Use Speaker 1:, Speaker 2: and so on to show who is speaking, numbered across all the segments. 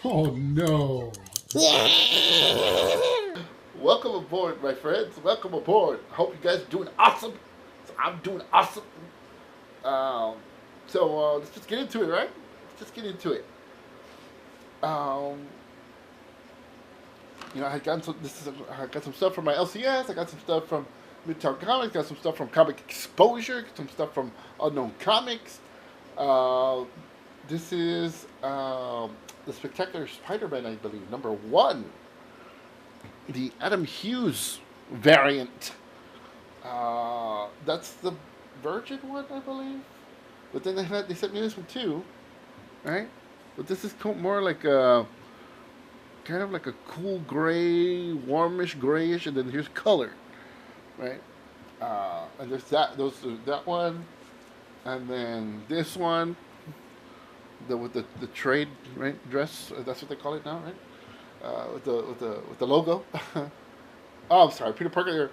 Speaker 1: Oh no.
Speaker 2: Welcome aboard, my friends. Welcome aboard. Hope you guys are doing awesome. So I'm doing awesome. Let's just get into it, right? Let's just get into it. I got some stuff from my LCS. I got some stuff from Midtown Comics. Got some stuff from Comicxposure. Some stuff from Unknown Comics. This is the Spectacular Spider-Man, I believe, #1. The Adam Hughes variant. That's the Virgin one, I believe. But then they sent me this one too, right? But this is more like a kind of like a cool gray, warmish grayish, and then here's color, right? And there's that one, and then this one, with the trade dress. That's what they call it now, right? With the logo. Oh, I'm sorry, Peter Parker there.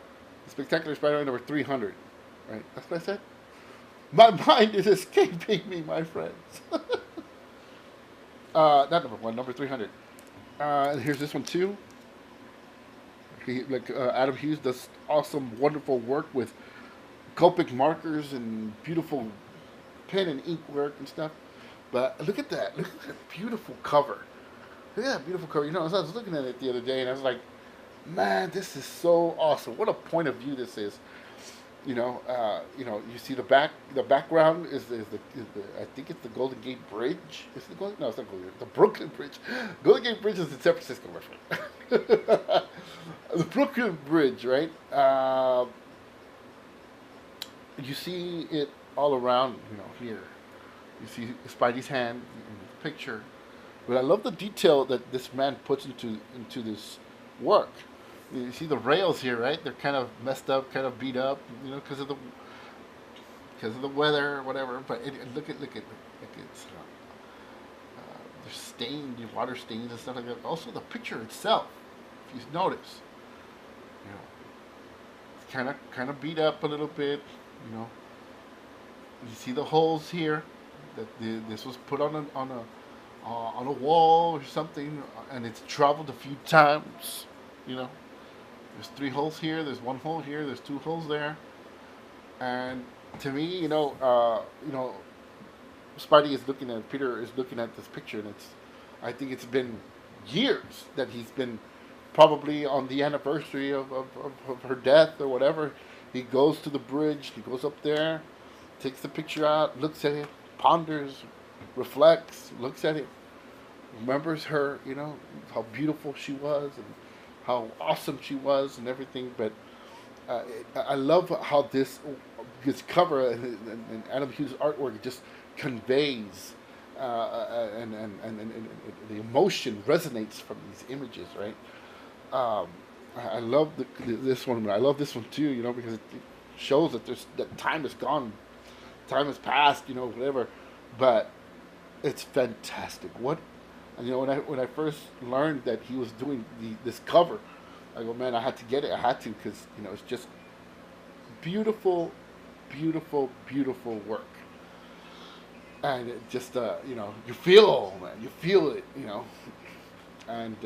Speaker 2: Spectacular Spider-Man #300. Right, that's what I said. My mind is escaping me, my friends. Not #1, #300. And here's this one too. Adam Hughes does awesome, wonderful work with Copic markers and beautiful pen and ink work and stuff. But look at that! Look at that beautiful cover. Look at that beautiful cover. I was looking at it the other day, and I was like, "Man, this is so awesome! What a point of view this is." You see the background is the I think it's the Golden Gate Bridge. Is it the Golden? No, it's not Golden Gate. The Brooklyn Bridge. Golden Gate Bridge is in San Francisco, my friend. The Brooklyn Bridge, right? You see it all around. Here. You see Spidey's hand in the picture. But I love the detail that this man puts into this work. You see the rails here, right? They're kind of messed up, kind of beat up, because of the weather or whatever. But look at there's stained, water stains and stuff like that. Also, the picture itself, if you notice, it's kind of beat up a little bit. You see the holes here that this was put on a wall or something, and it's traveled a few times. There's 3 holes here. There's 1 hole here. There's 2 holes there. And to me, Spidey Peter is looking at this picture, and I think it's been years that he's been probably on the anniversary of her death or whatever. He goes to the bridge. He goes up there, takes the picture out, looks at it, ponders, reflects, looks at it, remembers her, how beautiful she was and how awesome she was and everything. But I love how this cover and Adam Hughes' artwork just conveys and the emotion resonates from these images, right? I love this one. I love this one too, because it shows that time has gone, time has passed, whatever. But it's fantastic. When I first learned that he was doing this cover, I go, man, I had to get it. I had to, because it's just beautiful, beautiful, beautiful work. And it just you feel, man, you feel it, and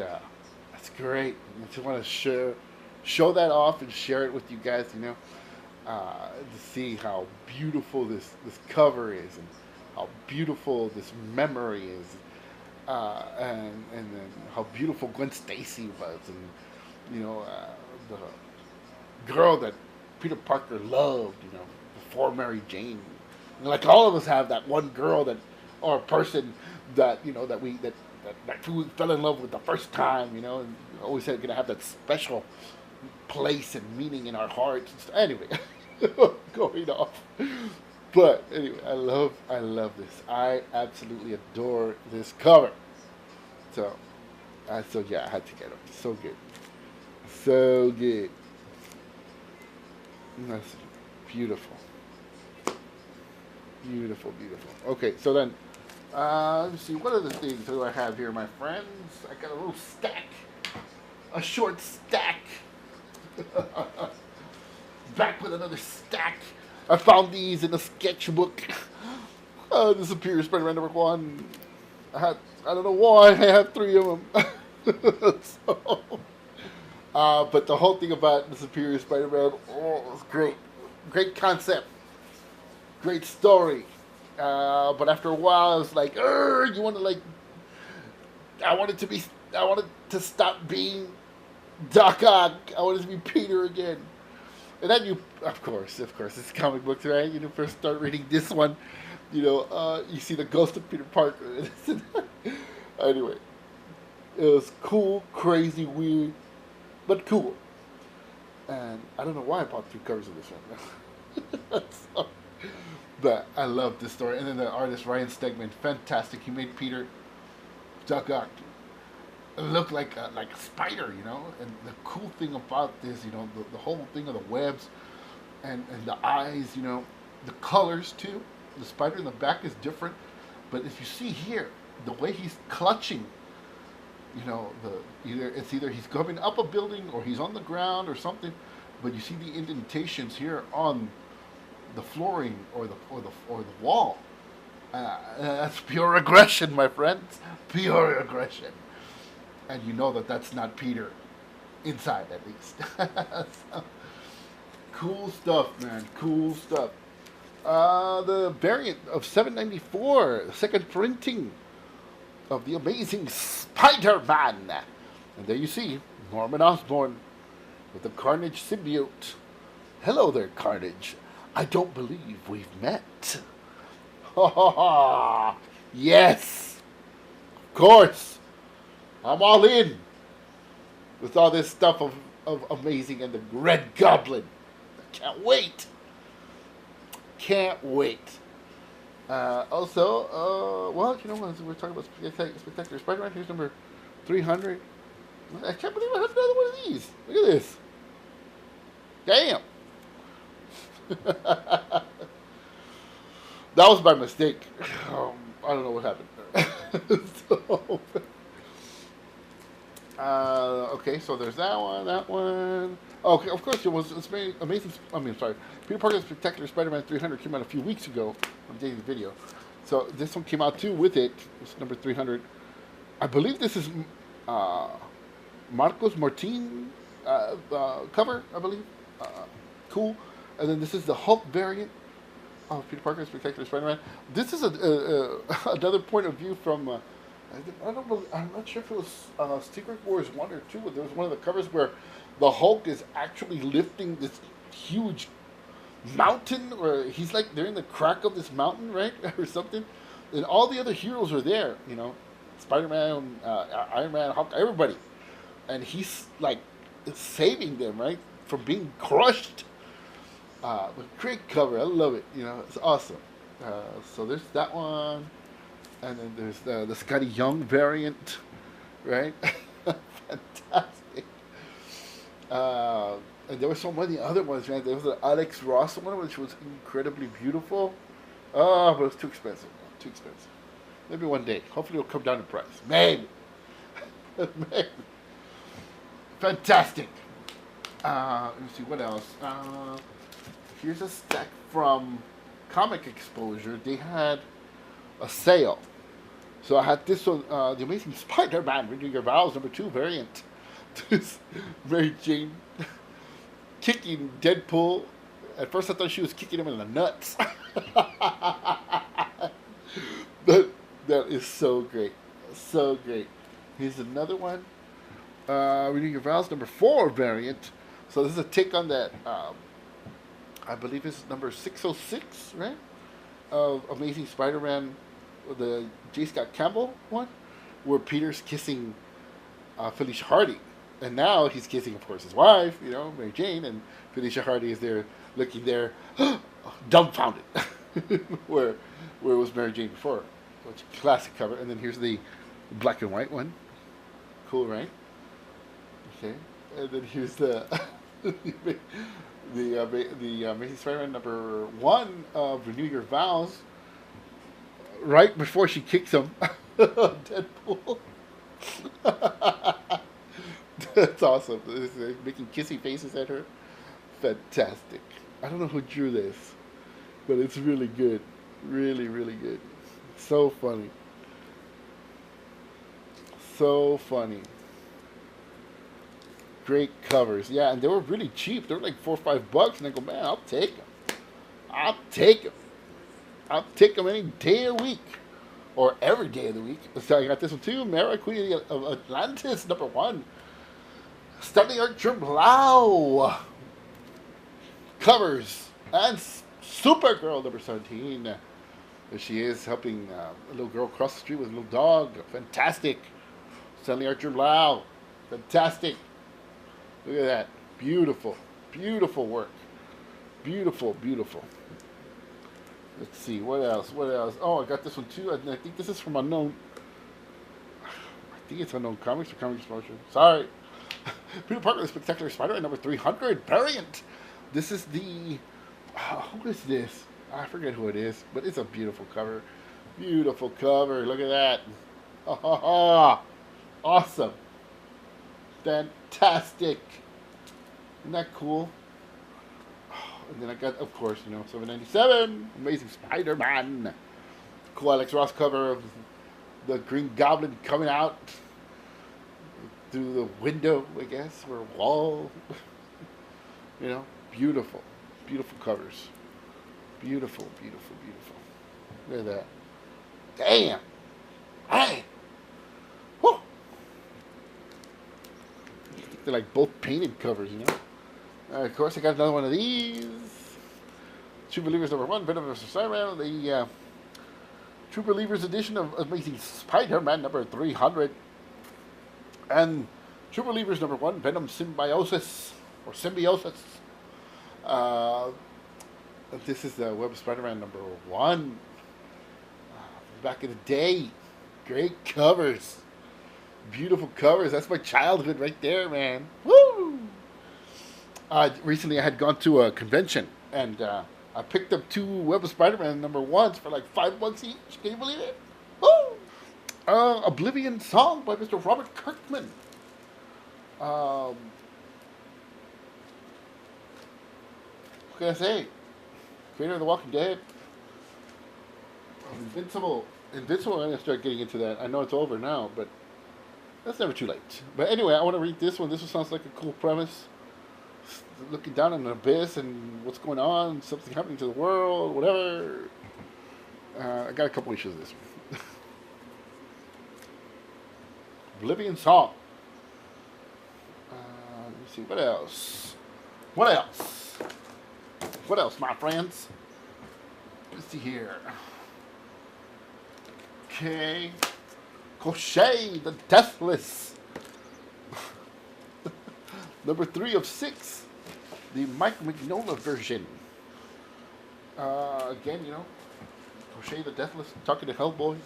Speaker 2: that's great. I just want to show that off and share it with you guys, to see how beautiful this cover is and how beautiful this memory is. And then how beautiful Gwen Stacy was, and the girl that Peter Parker loved, before Mary Jane. And like all of us have that one girl or person that we fell in love with the first time, and always gonna have that special place and meaning in our hearts. Anyway, going off. But anyway, I love this. I absolutely adore this cover. So yeah, I had to get it. So good. That's beautiful. Beautiful, beautiful. Okay, so then, let me see. What other things do I have here, my friends? I got a little stack. A short stack. Back with another stack. I found these in a sketchbook. This is Superior Spider-Man #1. I had I don't know why I have 3 of them. So, but the whole thing about the Superior Spider-Man, oh, it was great. Great concept. Great story. But after a while, I was like, you want to like, I wanted to stop being Doc Ock. I wanted to be Peter again. And then of course, it's comic books, right? You first start reading this one, you see the ghost of Peter Parker. Anyway, it was cool, crazy, weird, but cool. And I don't know why I bought 2 covers of this one. So, but I love this story. And then the artist Ryan Stegman, fantastic. He made Peter Doc Ock look like a spider, And the cool thing about this, the whole thing of the webs and the eyes, the colors too. The spider in the back is different, but if you see here, the way he's clutching, either he's coming up a building or he's on the ground or something, but you see the indentations here on the flooring or the wall. That's pure aggression, my friends. Pure aggression. And you know that's not Peter, inside at least. So, cool stuff, man. Cool stuff. The variant of 794, second printing of the Amazing Spider-Man. And there you see Norman Osborn with the Carnage symbiote. Hello there, Carnage. I don't believe we've met. Ha ha ha! Yes! Of course! I'm all in with all this stuff of Amazing and the Red Goblin. I can't wait. Can't wait. Also, well, we're talking about Spectacular Spider-Man. Here's number 300. I can't believe I have another one of these. Look at this. Damn. That was by mistake. I don't know what happened. So, okay, so there's that one. Okay, of course, it's very amazing. Peter Parker's Spectacular Spider-Man 300 came out a few weeks ago on Dave's video. So this one came out too with it. It's number 300. I believe this is Marcos Martin cover, I believe. Cool. And then this is the Hulk variant of Peter Parker's Spectacular Spider-Man. This is another point of view from... I'm not sure if it was Secret Wars 1 or 2, but there was one of the covers where the Hulk is actually lifting this huge mountain, or he's like, they're in the crack of this mountain, right? Or something. And all the other heroes are there, Spider-Man, Iron Man, Hulk, everybody. And he's like saving them, right? From being crushed. But great cover. I love it. It's awesome. So there's that one. And then there's the Scotty Young variant, right? Fantastic. And there were so many other ones, man. There was the Alex Ross one, which was incredibly beautiful. Oh, but it was too expensive. Too expensive. Maybe one day. Hopefully it'll come down in price. Maybe. Maybe. Fantastic. Let me see, what else? Here's a stack from Comicxposure. They had a sale. So I had this one, the Amazing Spider-Man Renew Your Vows number 2 variant. This Mary Jane kicking Deadpool. At first I thought she was kicking him in the nuts. That is so great. So great. Here's another one. Renew Your Vows number 4 variant. So this is a take on that, I believe it's number 606, right? Of Amazing Spider-Man, the J. Scott Campbell one, where Peter's kissing Felicia Hardy. And now he's kissing, of course, his wife, Mary Jane, and Felicia Hardy is there looking there, dumbfounded, where it was Mary Jane before. Which classic cover. And then here's the black and white one. Cool, right? Okay. And then here's the the Amazing Spider-Man number 1 of Renew Your Vows. Right before she kicks him, Deadpool. That's awesome. Making kissy faces at her. Fantastic. I don't know who drew this, but it's really good. Really, really good. So funny. So funny. Great covers. Yeah, and they were really cheap. They were like $4 or $5. And I go, man, I'll take them. I'll take them. I'll take them any day of the week. Or every day of the week. So I got this one too. Mara, Queen of Atlantis, #1. Stunning Archer Blau. Covers. And Supergirl, #17. There she is helping a little girl cross the street with a little dog. Fantastic. Stunning Archer Blau. Fantastic. Look at that. Beautiful. Beautiful work. Beautiful, beautiful. Let's see, what else? What else? Oh, I got this one too. I think this is from Unknown. I think it's Unknown Comics or Comicxposure. Sorry. Peter Parker, the Spectacular Spider-Man #300 variant. This is the. Who is this? I forget who it is, but it's a beautiful cover. Beautiful cover. Look at that. Awesome. Fantastic. Isn't that cool? And then I got, of course, $7.97, Amazing Spider-Man. Cool Alex Ross cover of the Green Goblin coming out through the window, I guess, or wall. Beautiful. Beautiful covers. Beautiful, beautiful, beautiful. Look at that. Damn. Hey. Whew. They're like both painted covers, of course, I got another one of these. True Believers #1, Venom vs. Spider-Man, the True Believers edition of Amazing Spider-Man #300. And True Believers #1, Venom Symbiosis, or Symbiosis. This is the Web of Spider-Man #1. Back in the day. Great covers. Beautiful covers. That's my childhood right there, man. Woo! Recently, I had gone to a convention, and I picked up 2 Web of Spider-Man #1s for like $5 each. Can you believe it? Woo! Oblivion Song by Mr. Robert Kirkman. What can I say? Creator of The Walking Dead. Invincible, I'm going to start getting into that. I know it's over now, but that's never too late. But anyway, I want to read this one. This one sounds like a cool premise. Looking down in an abyss and what's going on, something happening to the world, whatever. I got a couple issues of this one. Oblivion Song. Let me see, what else? What else? What else, my friends? Let's see here. Okay. Crochet the Deathless. #3 of 6. The Mike Mignola version. Again, Crochet the Deathless, talking to Hellboy.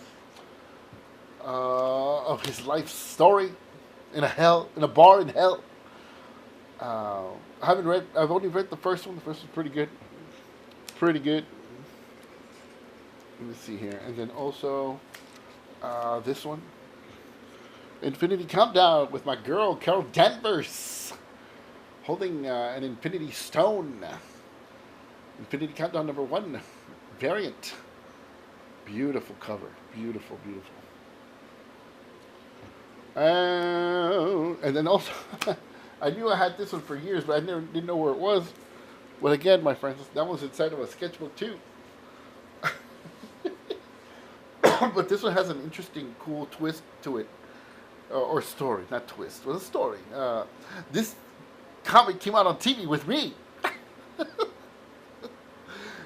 Speaker 2: Of his life story in a bar in hell. I've only read the first one. The first one's pretty good. Pretty good. Let me see here. And then also, this one. Infinity Countdown with my girl, Carol Danvers. Holding an Infinity Stone. Infinity Countdown #1 variant. Beautiful cover. Beautiful, beautiful. And then also, I knew I had this one for years, but I didn't know where it was. Well, again, my friends, that one's inside of a sketchbook too. But this one has an interesting, cool twist to it. Or story, not twist. Well, a story. This comic came out on TV with me.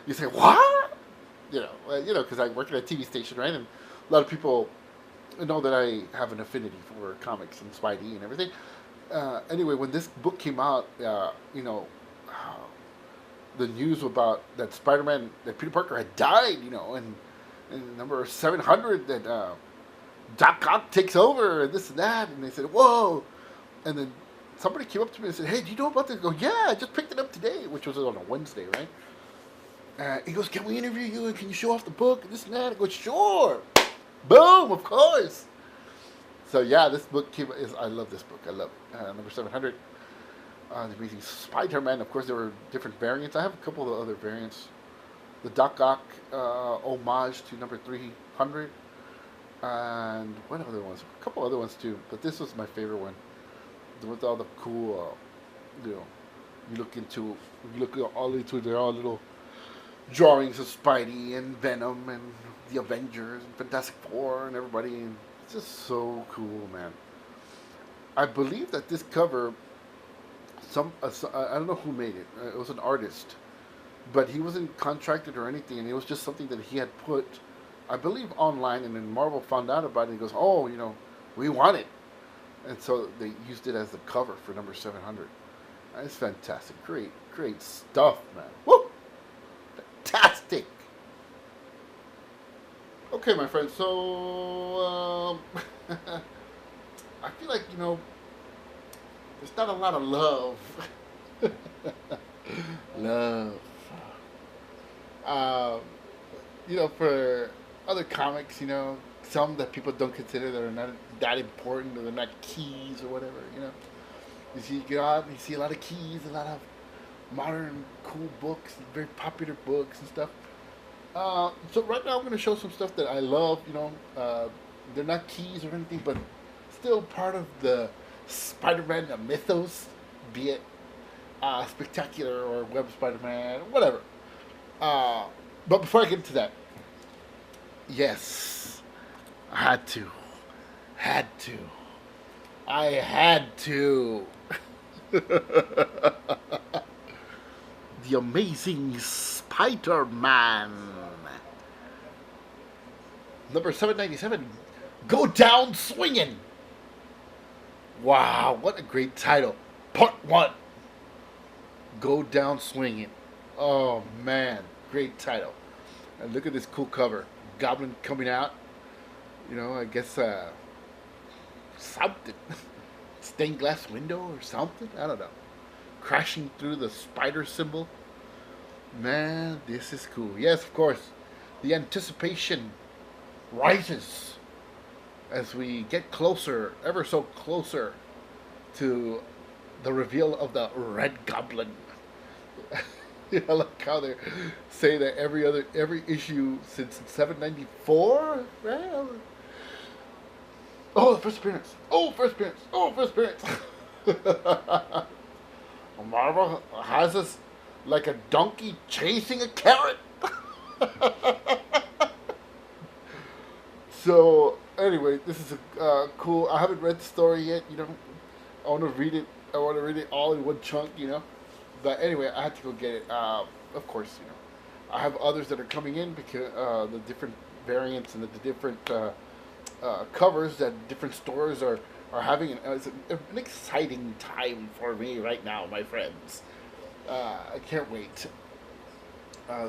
Speaker 2: You say, what? Because I work at a TV station, right? And a lot of people know that I have an affinity for comics and Spidey and everything. Anyway, when this book came out, the news about that Spider-Man, that Peter Parker had died, and number 700 that Doc Ock takes over and this and that, and they said, whoa. And then somebody came up to me and said, hey, do you know about this? I go, yeah, I just picked it up today, which was on a Wednesday, right? He goes, can we interview you, and can you show off the book and this and that? I go, sure. Boom, of course. So yeah, this book I love this book. I love it. Number 700. The Amazing Spider-Man. Of course, there were different variants. I have a couple of other variants. The Doc Ock homage to number 300. And what other ones? A couple other ones too, but this was my favorite one. With all the cool, you know, you look all into their all little drawings of Spidey and Venom and the Avengers and Fantastic Four and everybody. And it's just so cool, man. I believe that this cover, I don't know who made it. It was an artist, but he wasn't contracted or anything, and it was just something that he had put, I believe, online. And then Marvel found out about it. And he goes, "Oh, we want it," and so they used it as the cover for number 700. It's fantastic, great stuff, man. Woo! Fantastic. Okay, my friend. So I feel like there's not a lot of love. Love. Um, for other comics, some that people don't consider that are not that important or they're not keys or whatever. You go out and you see a lot of keys, a lot of modern cool books, very popular books and stuff. So right now I'm going to show some stuff that I love. They're not keys or anything, but still part of the Spider-Man mythos, be it Spectacular or Web Spider-Man, whatever. But before I get into that, yes, I had to. I had to. The Amazing Spider-Man. Number 797, Go Down Swinging. Wow, what a great title. Part 1, Go Down Swinging. Oh, man, great title. And look at this cool cover. Goblin coming out. I guess something. Stained glass window or something? I don't know. Crashing through the spider symbol. Man, this is cool. Yes, of course. The anticipation rises as we get closer, ever so closer, to the reveal of the Red Goblin. I like how they say that every issue since 794. Well, the first appearance. First appearance. Marvel has us like a donkey chasing a carrot. So anyway, this is cool. I haven't read the story yet. I want to read it. I want to read it all in one chunk. But anyway, I had to go get it. Of course, I have others that are coming in because the different variants and the different covers that different stores are having. It's an exciting time for me right now, my friends. I can't wait.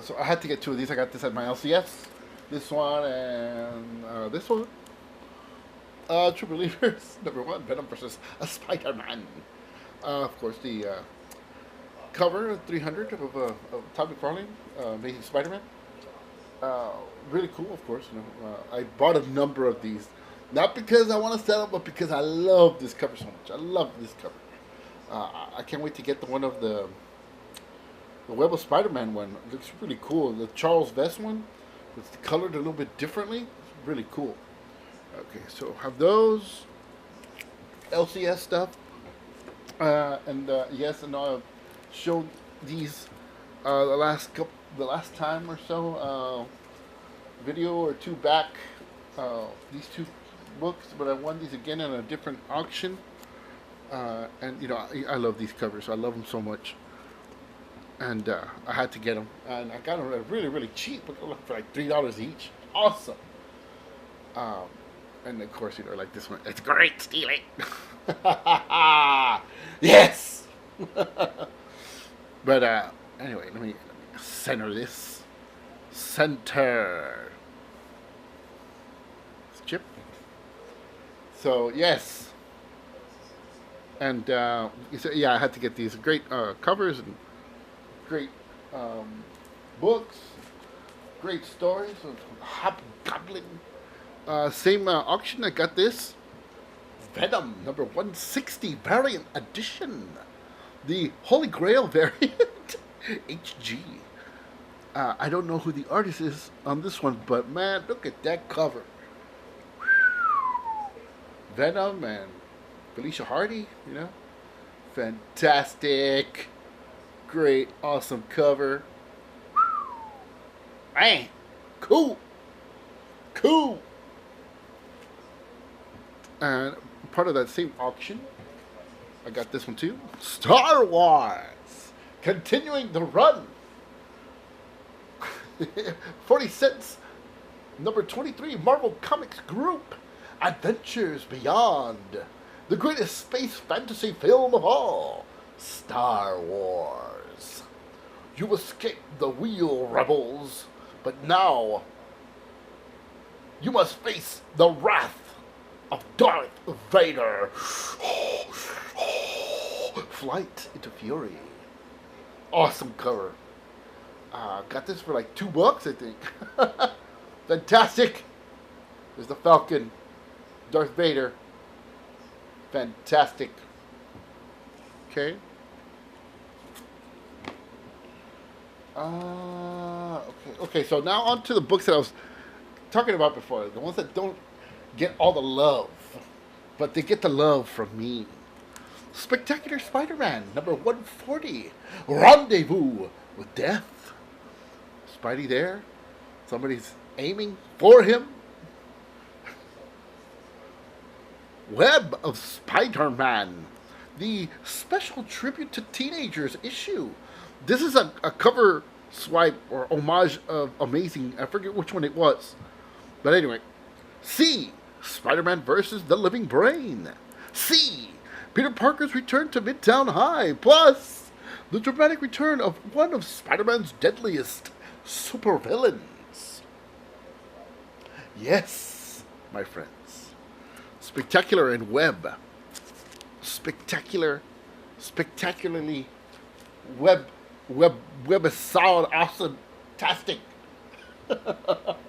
Speaker 2: So I had to get two of these. I got this at my LCS. This one and this one. True Believers, number 1, Venom versus a Spider-Man. Of course, the cover 300 of Todd McFarlane, Amazing Spider-Man. Really cool, of course. I bought a number of these, not because I want to sell them, but because I love this cover so much. I love this cover. I can't wait to get the one of the Web of Spider-Man one. It looks really cool. The Charles Vess one, it's colored a little bit differently. It's really cool. Okay, so have those LCS stuff, and yes, and I've shown these the last time or so, video or two back. These two books, but I won these again in a different auction, and I love these covers. I love them so much, and I had to get them, and I got them really, really cheap, for like $3 each. Awesome. And of course, like this one, it's great, steal it. Yes. But anyway, let me center this. Center. It's chip. So yes. And so, yeah, I had to get these great covers and great books, great stories of Hobgoblin. Same auction, I got this Venom number 160 variant edition, the Holy Grail variant, HG. I don't know who the artist is on this one, but man, look at that cover. Whew. Venom and Felicia Hardy, you know. Fantastic. Great, awesome cover. Man, cool. Cool. And part of that same auction, I got this one too. Star Wars. Continuing the run. 40 cents. Number 23, Marvel Comics Group. Adventures Beyond. The greatest space fantasy film of all. Star Wars. You escaped the wheel rebels, but now you must face the wrath of Darth Vader. Flight into Fury. Awesome cover. Got this for like $2, I think. Fantastic. There's the Falcon. Darth Vader. Fantastic. Okay. Okay, so now on to the books that I was talking about before. The ones that don't get all the love, but they get the love from me. Spectacular Spider-Man, number 140. Rendezvous with Death. Spidey there. Somebody's aiming for him. Web of Spider-Man. The special tribute to teenagers issue. This is a cover swipe or homage of Amazing. I forget which one it was. But anyway. C. Spider-Man versus the Living Brain. C. Peter Parker's return to Midtown High. Plus, the dramatic return of one of Spider-Man's deadliest supervillains. Yes, my friends. Spectacular and Web. Spectacularly webisode awesome-tastic. The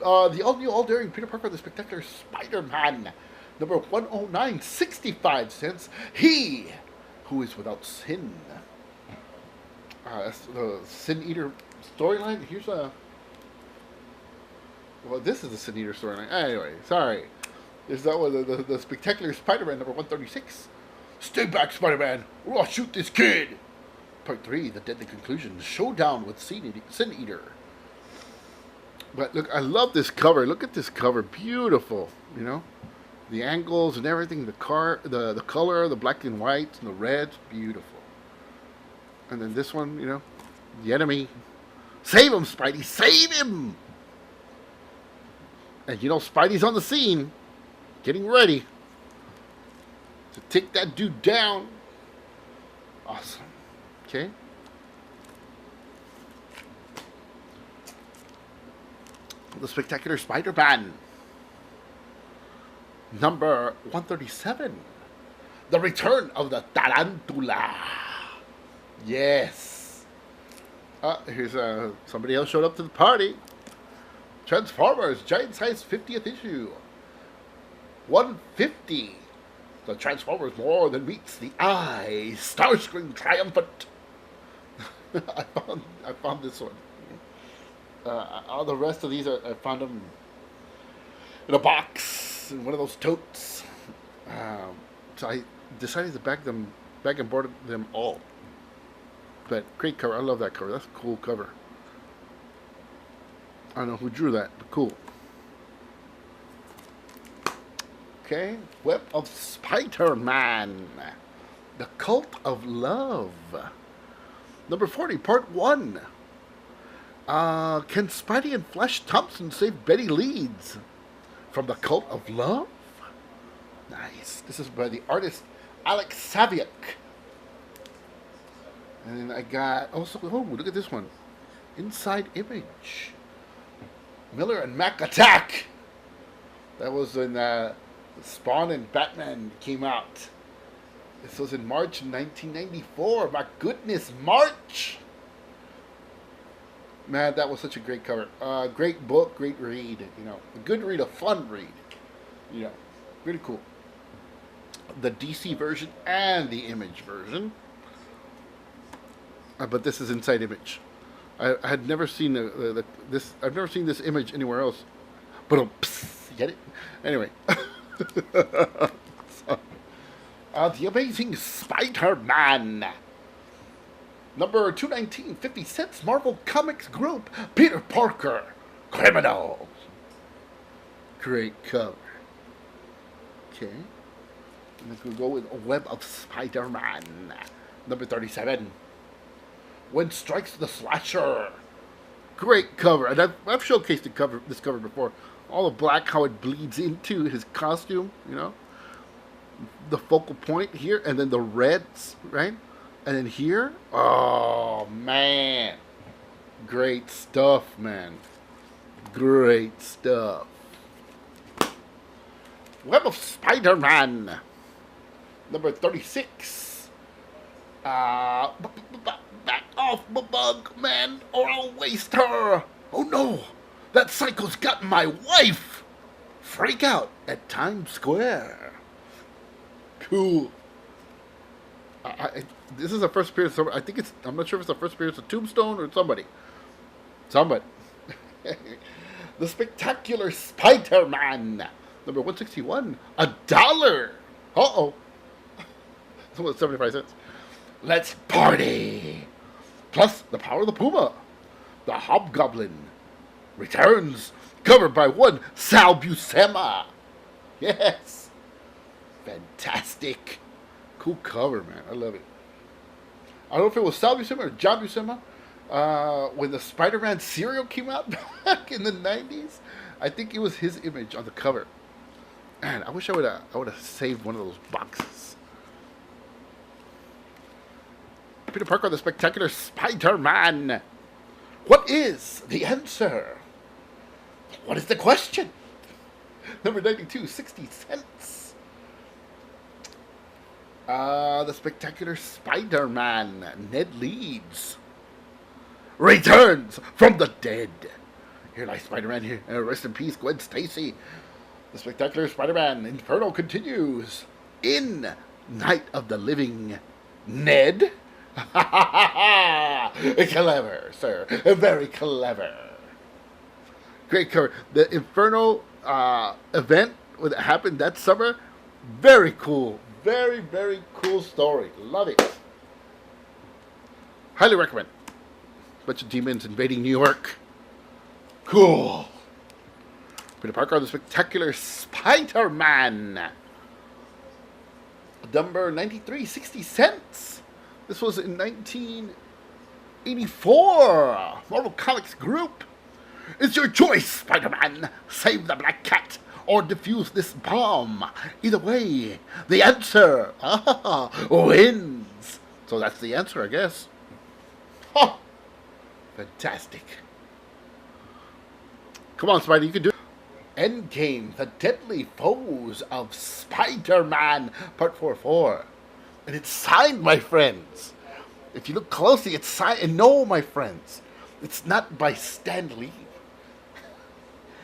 Speaker 2: all-new, all-daring Peter Parker, the Spectacular Spider-Man. Number 109, 65 cents. He who is without sin. That's the Sin Eater storyline. Here's a... Well, this is the Sin Eater storyline. Anyway, sorry. There's that one, the Spectacular Spider-Man, number 136. Stay back, Spider-Man, or I'll shoot this kid. Part 3, the deadly conclusion. Showdown with Sin Eater. But look, I love this cover. Look at this cover. Beautiful, you know. The angles and everything, the color, the black and white and the reds, beautiful. And then this one, you know, the enemy. Save him, Spidey, save him! And you know, Spidey's on the scene, getting ready to take that dude down. Awesome. Okay. The Spectacular Spider-Man. Number 137. The Return of the Tarantula. Yes. Here's somebody else showed up to the party. Transformers, giant size 50th issue. 150. The Transformers more than meets the eye. Starscream triumphant. I found this one. All the rest of these, I found them in a box, in one of those totes. So I decided to bag and board them all. But great cover. I love that cover. That's a cool cover. I don't know who drew that, but cool. Okay. Web of Spider-Man. The Cult of Love. Number 40, Part 1. Can Spidey and Flash Thompson save Betty Leeds from the Cult of Love? Nice. This is by the artist Alex Saviuk. And then I got also, oh, look at this one. Inside Image. Miller and Mac Attack. That was when Spawn and Batman came out. This was in March 1994. My goodness, March! Man, that was such a great cover. Great book, great read. You know, a good read, a fun read. You know, really cool. The DC version and the Image version. But this is Inside Image. I had never seen this. I've never seen this image anywhere else. But get it? Anyway, The Amazing Spider-Man. Number 219, 50 cents, Marvel Comics Group, Peter Parker, Criminals. Great cover. Okay. And let's go with A Web of Spider-Man. Number 37, When Strikes the Slasher. Great cover. And I've showcased this cover before. All the black, how it bleeds into his costume, you know. The focal point here, and then the reds, right? And then here, oh man, great stuff, man. Great stuff. Web of Spider-Man, number 36. Back off, bug man, or I'll waste her. Oh no, that psycho's got my wife. Freak out at Times Square. Cool. This is the first appearance. I think it's. I'm not sure if it's the first appearance of Tombstone or somebody. Somebody. The Spectacular Spider-Man, number 161. $1. Uh-oh. It's almost 75 cents. Let's party. Plus the Power of the Puma. The Hobgoblin returns, covered by one Sal Buscema. Yes. Fantastic. Cool cover, man. I love it. I don't know if it was Sal Buscema or John Buscema when the Spider-Man cereal came out back in the 90s. I think it was his image on the cover. Man, I wish I would have saved one of those boxes. Peter Parker, the Spectacular Spider-Man. What is the answer? What is the question? Number 92, 60 cents. The Spectacular Spider-Man, Ned Leeds, returns from the dead. Here lies Spider-Man here. Rest in peace, Gwen Stacy. The Spectacular Spider-Man Inferno continues in Night of the Living. Ned? Clever, sir. Very clever. Great cover. The Inferno event that happened that summer, very cool. Very, very cool story. Love it. Highly recommend. Bunch of demons invading New York. Cool. Peter Parker, the Spectacular Spider-Man. Number 93, 60 cents. This was in 1984. Marvel Comics Group. It's your choice, Spider-Man. Save the Black Cat or defuse this bomb. Either way, the answer wins. So that's the answer, I guess. Oh, fantastic. Come on, Spidey, you can do it. Endgame, The Deadly Foes of Spider-Man, Part 4. And it's signed, my friends. If you look closely, it's signed. And no, my friends, it's not by Stan Lee.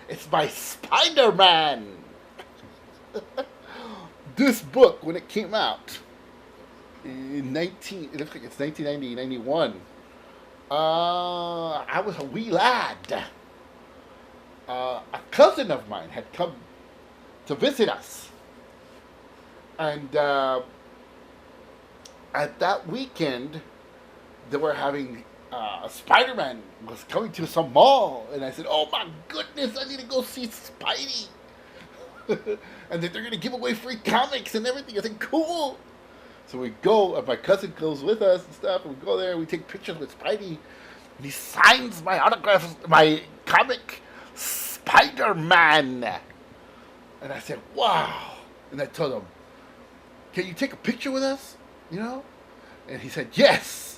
Speaker 2: It's by Spider-Man. This book, when it came out in it looks like it's 1990, 91. I was a wee lad. A cousin of mine had come to visit us, and at that weekend, they were having. Spider-Man was coming to some mall, and I said, "Oh my goodness, I need to go see Spidey." And they're going to give away free comics and everything. I said, "Cool." So we go, and my cousin goes with us and stuff, and we go there, and we take pictures with Spidey, and he signs my autograph, my comic, Spider-Man. And I said, "Wow." And I told him, "Can you take a picture with us?" You know? And he said, "Yes."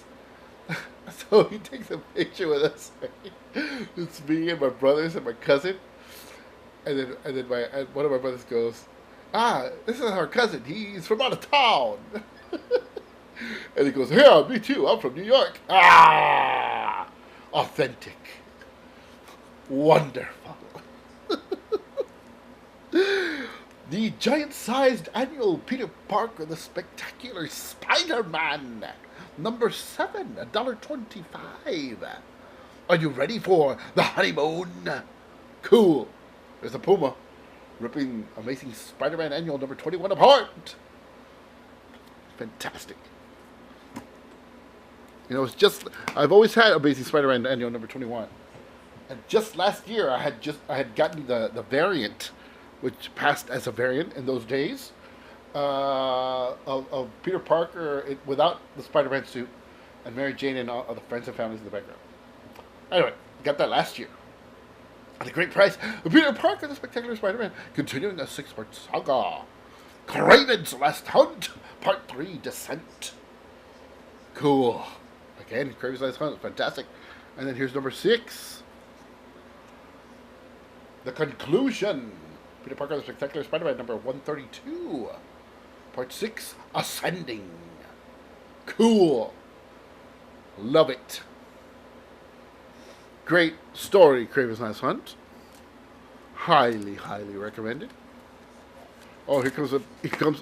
Speaker 2: So he takes a picture with us. It's me and my brothers and my cousin. And then one of my brothers goes, "This is our cousin. He's from out of town." And he goes, "Yeah, me too. I'm from New York." Authentic. Wonderful. The giant-sized annual Peter Parker, the Spectacular Spider-Man. Number 7, $1.25. Are you ready for the honeymoon? Cool. There's a puma. ripping Amazing Spider-Man Annual number 21 apart. Fantastic. You know, it's just, I've always had Amazing Spider-Man Annual number 21. And just last year, I had gotten the variant, which passed as a variant in those days, of Peter Parker without the Spider-Man suit, and Mary Jane and all the friends and families in the background. Anyway, got that last year. At a great price, Peter Parker, the Spectacular Spider-Man, continuing a 6-part saga. Kraven's Last Hunt, Part 3, Descent. Cool. Again, Kraven's Last Hunt, fantastic. And then here's number 6. The Conclusion. Peter Parker, the Spectacular Spider-Man, number 132. Part 6, Ascending. Cool. Love it. Great story, Kraven's Last Hunt. Highly, highly recommended. Oh, here comes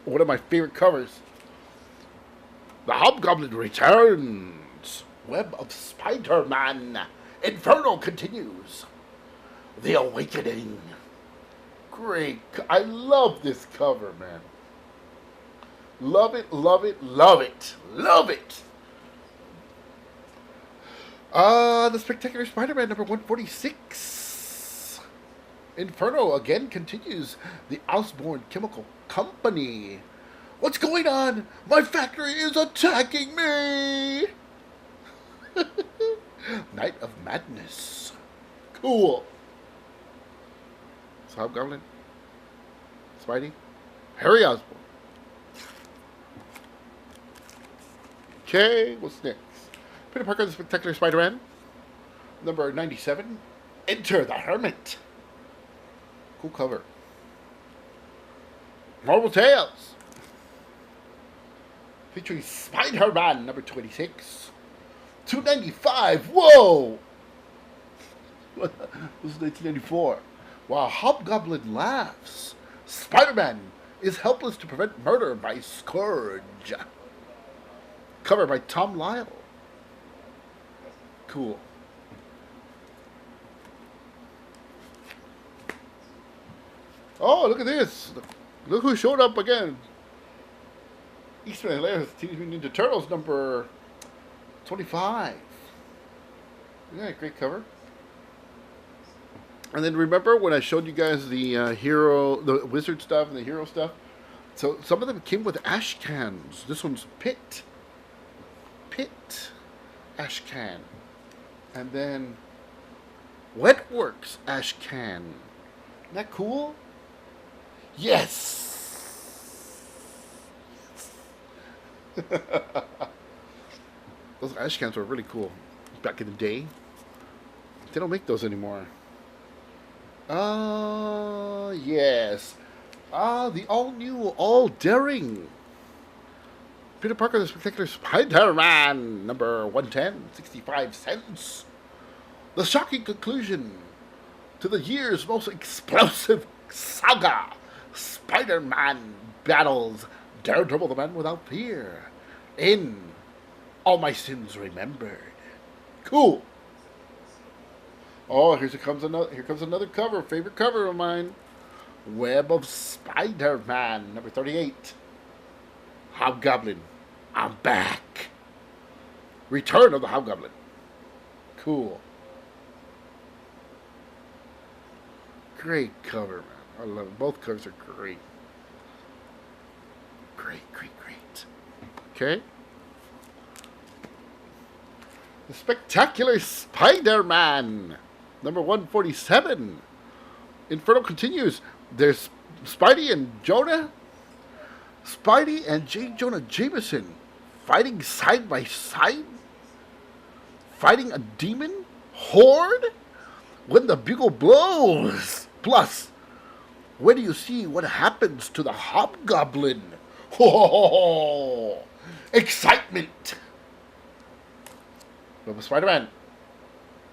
Speaker 2: one of my favorite covers. The Hobgoblin returns. Web of Spider-Man. Inferno continues. The Awakening. Great. I love this cover, man. Love it, love it, love it. Love it. The Spectacular Spider-Man number 146. Inferno again continues. The Osborn Chemical Company. What's going on? My factory is attacking me. Night of Madness. Cool. So Hobgoblin. Spidey. Harry Osborn. Okay, what's next? Peter Parker, the Spectacular Spider-Man, number 97. Enter the Hermit. Cool cover. Marvel Tales. Featuring Spider-Man, number 26. 295. Whoa! This is 1994. While Hobgoblin laughs, Spider-Man is helpless to prevent murder by Scourge. Cover by Tom Lyle. Cool. Oh, look at this. Look who showed up again. Eastman and Laird's Teenage Mutant Ninja Turtles number 25. Yeah, great cover. And then remember when I showed you guys the the wizard stuff and the hero stuff? So some of them came with ash cans. This one's Pit ash can. And then Wetworks ash can. Isn't that cool? Yes! Those ash cans were really cool back in the day. They don't make those anymore. Yes. The all-new, all-daring Peter Parker, the Spectacular Spider-Man, number 110, 65 cents. The shocking conclusion to the year's most explosive saga. Spider-Man battles Daredevil, the Man Without Fear, in All My Sins Remembered. Cool. Oh, here comes another cover, favorite cover of mine. Web of Spider-Man, number 38. Hobgoblin, I'm back. Return of the Hobgoblin. Cool. Great cover, man. I love it. Both covers are great. Great. Okay. The Spectacular Spider-Man, number 147. Inferno continues. There's Spidey and J. Jonah Jameson fighting side by side, fighting a demon horde when the bugle blows. Plus, where do you see what happens to the Hobgoblin? Oh, excitement! Web of Spider-Man,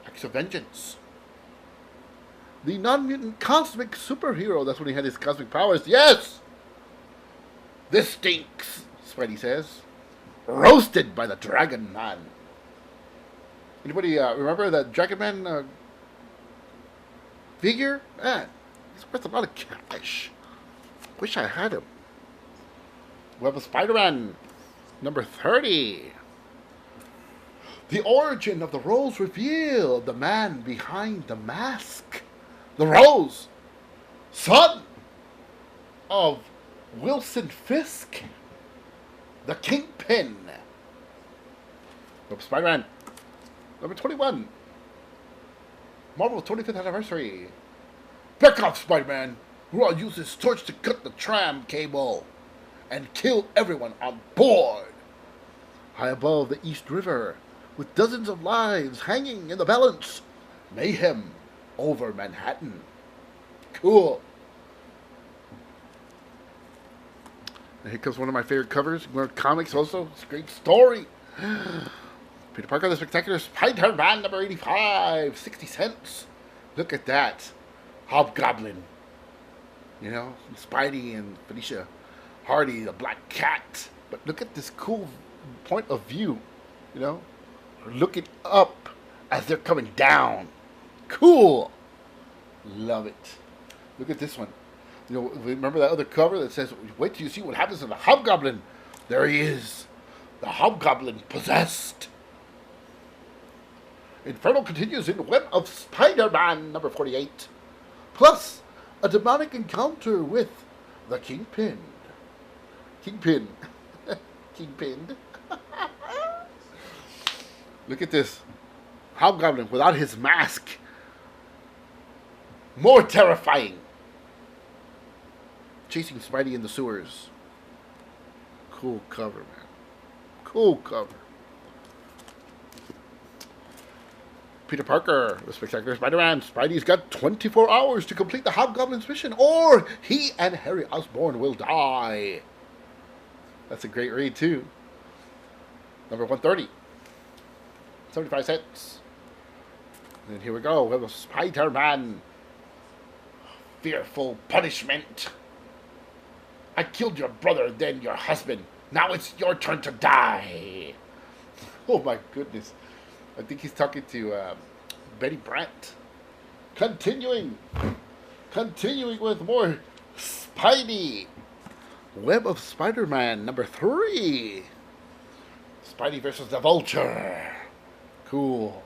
Speaker 2: Acts of Vengeance. The non-mutant cosmic superhero. That's when he had his cosmic powers. Yes! This stinks, Spidey says. Roasted by the Dragon Man. Anybody remember that Dragon Man figure? He's worth a lot of cash. Wish I had him. Web of Spider-Man, number 30. The origin of the Rose revealed. The man behind the mask. The Rose, son of Wilson Fisk, the Kingpin. Web of Spider-Man, number 21. Marvel's 25th anniversary. Back off, Spider-Man. We'll use his torch to cut the tram cable and kill everyone on board. High above the East River, with dozens of lives hanging in the balance, mayhem over Manhattan. Cool. And here comes one of my favorite covers. More comics also. It's a great story. Peter Parker, the Spectacular Spider-Man, number 85. 60 cents. Look at that. Hobgoblin. You know, Spidey and Felicia Hardy, the Black Cat. But look at this cool point of view. You know, looking up as they're coming down. Cool. Love it. Look at this one. You know, remember that other cover that says, wait till you see what happens to the Hobgoblin. There he is. The Hobgoblin possessed. Inferno continues in Web of Spider-Man, number 48. Plus, a demonic encounter with the Kingpin. Kingpin. Kingpin. Look at this. Hobgoblin without his mask. More terrifying. Chasing Spidey in the sewers. Cool cover, man. Cool cover. Peter Parker, the Spectacular Spider-Man. Spidey's got 24 hours to complete the Hobgoblin's mission, or he and Harry Osborn will die. That's a great read, too. Number 130. 75 cents. And here we go. We have a Spider-Man. Fearful punishment. I killed your brother, then your husband. Now it's your turn to die. Oh, my goodness. I think he's talking to Betty Brant. Continuing with more Spidey. Web of Spider-Man, number 3. Spidey versus the Vulture. Cool.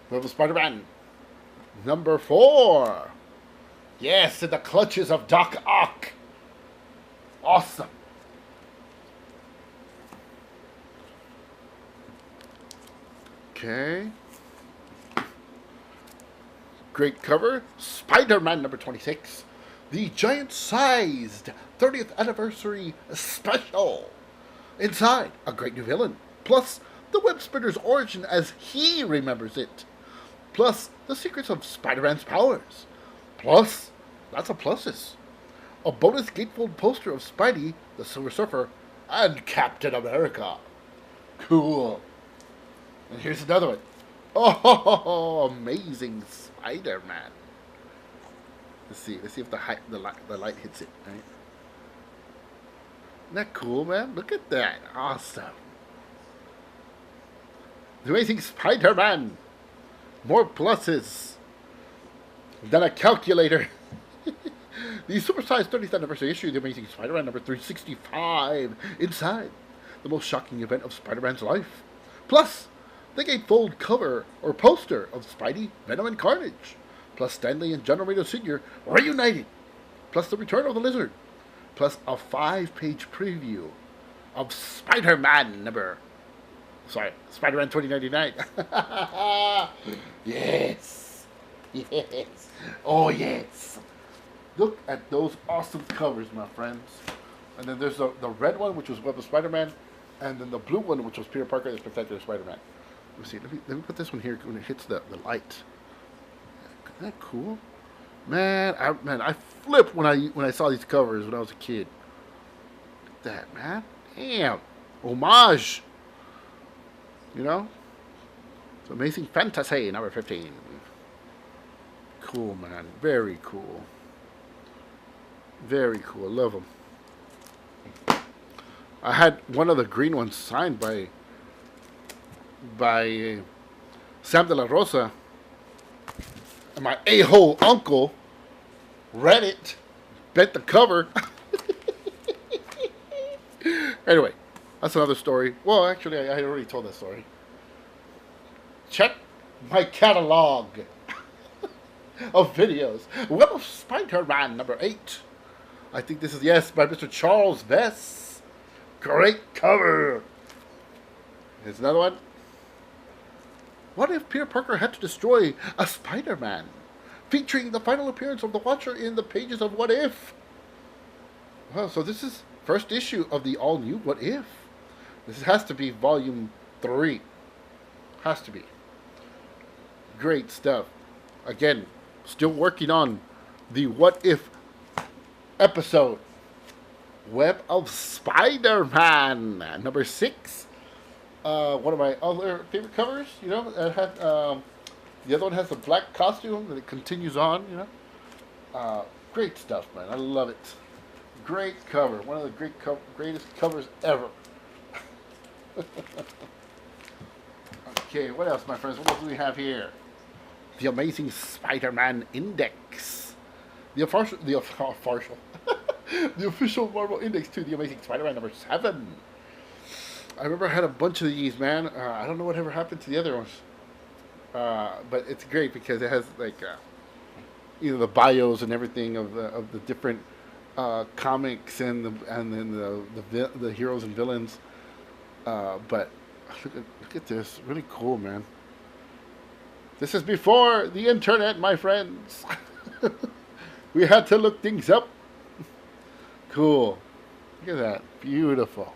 Speaker 2: Web of Spider-Man, number 4. Yes, in the clutches of Doc Ock. Awesome. Okay. Great cover. Spider-Man number 26. The giant-sized 30th anniversary special. Inside, a great new villain. Plus, the web spinner's origin as he remembers it. Plus, the secrets of Spider-Man's powers. Plus, lots of pluses. A bonus gatefold poster of Spidey, the Silver Surfer, and Captain America. Cool. And here's another one. Oh, amazing Spider-Man. Let's see if the light hits it. Right? Isn't that cool, man? Look at that. Awesome. The Amazing Spider-Man. More pluses than a calculator. The supersized 30th anniversary issue of The Amazing Spider-Man number 365. Inside, the most shocking event of Spider-Man's life. Plus, the gatefold cover or poster of Spidey, Venom, and Carnage. Plus Stanley and John Romita Sr. reunited. Plus the return of the Lizard. Plus a 5-page preview of Spider-Man 2099. Yes. Yes. Oh, yes. Look at those awesome covers, my friends. And then there's the red one, which was Web of Spider-Man. And then the blue one, which was Peter Parker, the Spectacular Spider-Man. Let me see. Let me put this one here when it hits the light. Isn't that cool? Man, I flipped when I saw these covers when I was a kid. Look at that, man. Damn. Homage. You know? It's Amazing Fantasy, number 15. Cool, man. Very cool. Very cool. I love them. I had one of the green ones signed by Sam de la Rosa, and my AHOY uncle read it, bent the cover. Anyway, that's another story. Well, actually, I already told that story. Check my catalog of videos. Web of Spider-Man number 8. I think this is, yes, by Mr. Charles Vess. Great cover. Here's another one. What if Peter Parker had to destroy a Spider-Man? Featuring the final appearance of the Watcher in the pages of What If. Well, so this is first issue of the all-new What If. This has to be volume 3. Has to be. Great stuff. Again, still working on the What If episode. Web of Spider-Man number 6. One of my other favorite covers, you know, it had, the other one has a black costume and it continues on, you know. Great stuff, man. I love it. Great cover. One of the greatest covers ever. Okay, what else, my friends? What else do we have here? The Amazing Spider-Man Index. The official the official Marvel Index to The Amazing Spider-Man number 7. I remember I had a bunch of these, man. I don't know whatever happened to the other ones. But it's great because it has, like, you know, the bios and everything of the different comics and then the heroes and villains. But look at this, really cool, man. This is before the internet, my friends. We had to look things up. Cool. Look at that, beautiful.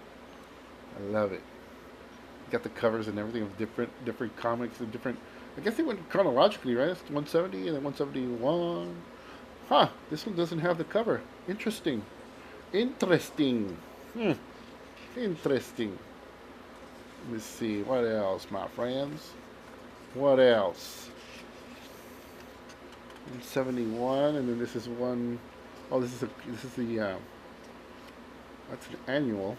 Speaker 2: I love it. Got the covers and everything of different comics and different. I guess they went chronologically, right? It's 170 and then 171. Huh, this one doesn't have the cover. Interesting. Interesting. Interesting. Let me see. What else, my friends? What else? 171, and then this is one. Oh, this is the. That's an annual.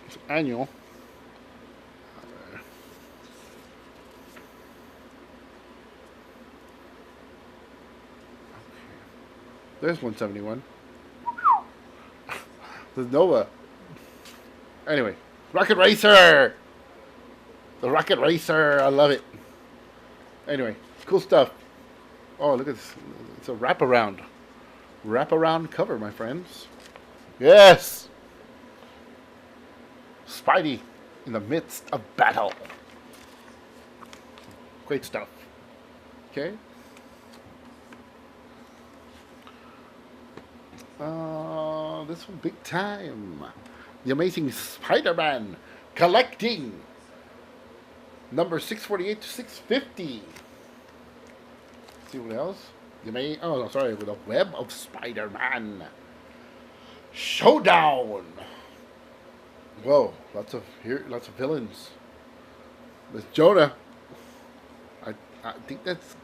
Speaker 2: It's annual. There's 171. There's Nova. Anyway, Rocket Racer! The Rocket Racer, I love it. Anyway, cool stuff. Oh, look at this. It's a wraparound. Wraparound cover, my friends. Yes! Spidey in the midst of battle. Great stuff. Okay. This one big time. The Amazing Spider-Man collecting number 648 to 650. Let's see what else. With a Web of Spider-Man Showdown. Whoa, lots of villains. There's Jonah. I think that's,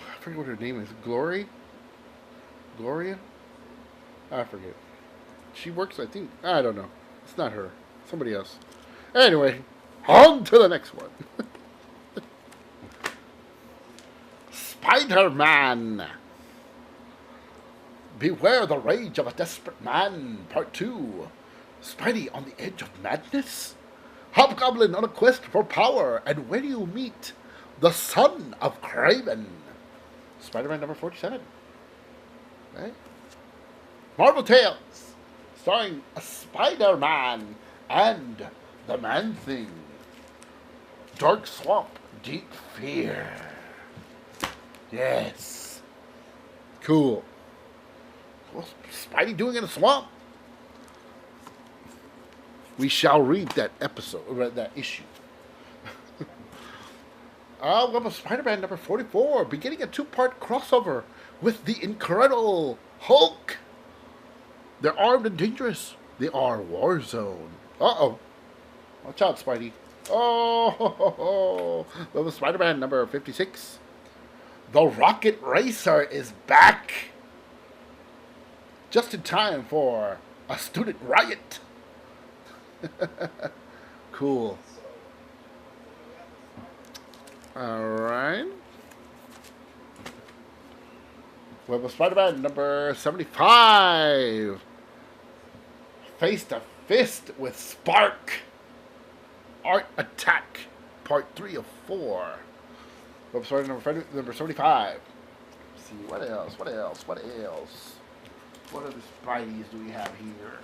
Speaker 2: I forget what her name is. Gloria? I forget. She works, I think. I don't know. It's not her. Somebody else. Anyway, on to the next one. Spider-Man. Beware the Rage of a Desperate Man, Part 2. Spidey on the edge of madness? Hobgoblin on a quest for power, and where do you meet the son of Kraven? Spider-Man number 47. Right? Marvel Tales, starring a Spider-Man and the Man-Thing. Dark Swamp, Deep Fear. Yes. Cool. What's Spidey doing in a swamp? We shall read that episode, or that issue. Web of Spider-Man number 44, beginning a 2-part crossover with the Incredible Hulk. They're armed and dangerous. They are Warzone. Uh-oh. Watch out, Spidey. Oh, Web of Spider-Man number 56. The Rocket Racer is back. Just in time for a student riot. Cool. Alright. Web of Spider-Man number 75. Face to Fist with Spark. Art Attack, part 3 of 4. Web of Spider-Man number 75. Let's see, what else? What other Spideys do we have here?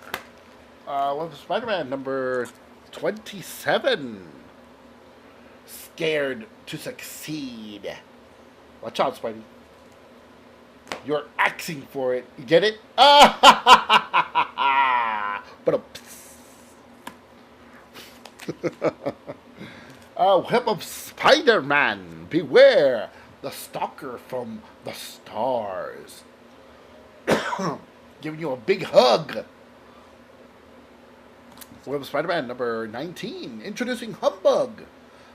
Speaker 2: Web of Spider-Man number 27. Scared to Succeed. Watch out, Spidey. You're axing for it. You get it? But Web of Spider-Man. Beware the stalker from the stars. Giving you a big hug. Web of Spider-Man number 19. Introducing Humbug,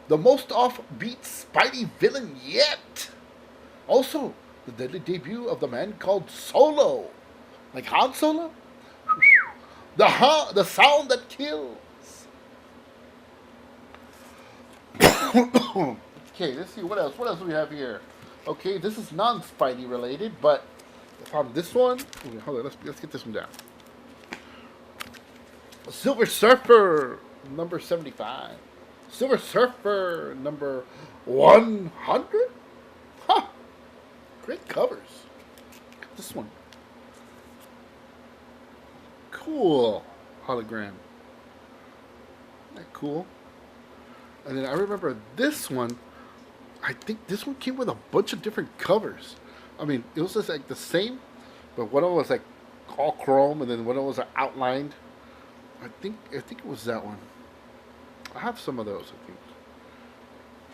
Speaker 2: the most offbeat Spidey villain yet. Also, the deadly debut of the man called Solo. Like Han Solo? The sound that kills. Okay, let's see, what else do we have here? Okay, this is non-Spidey related, but I found this one. Okay, hold on, let's get this one down. Silver Surfer number 75. Silver Surfer number 100? Huh. Great covers. Look at this one. Cool. Hologram. Isn't that cool? And then I remember this one. I think this one came with a bunch of different covers. I mean, it was just like the same, but one of them was like all chrome, and then one of them was outlined. I think it was that one. I have some of those, I think.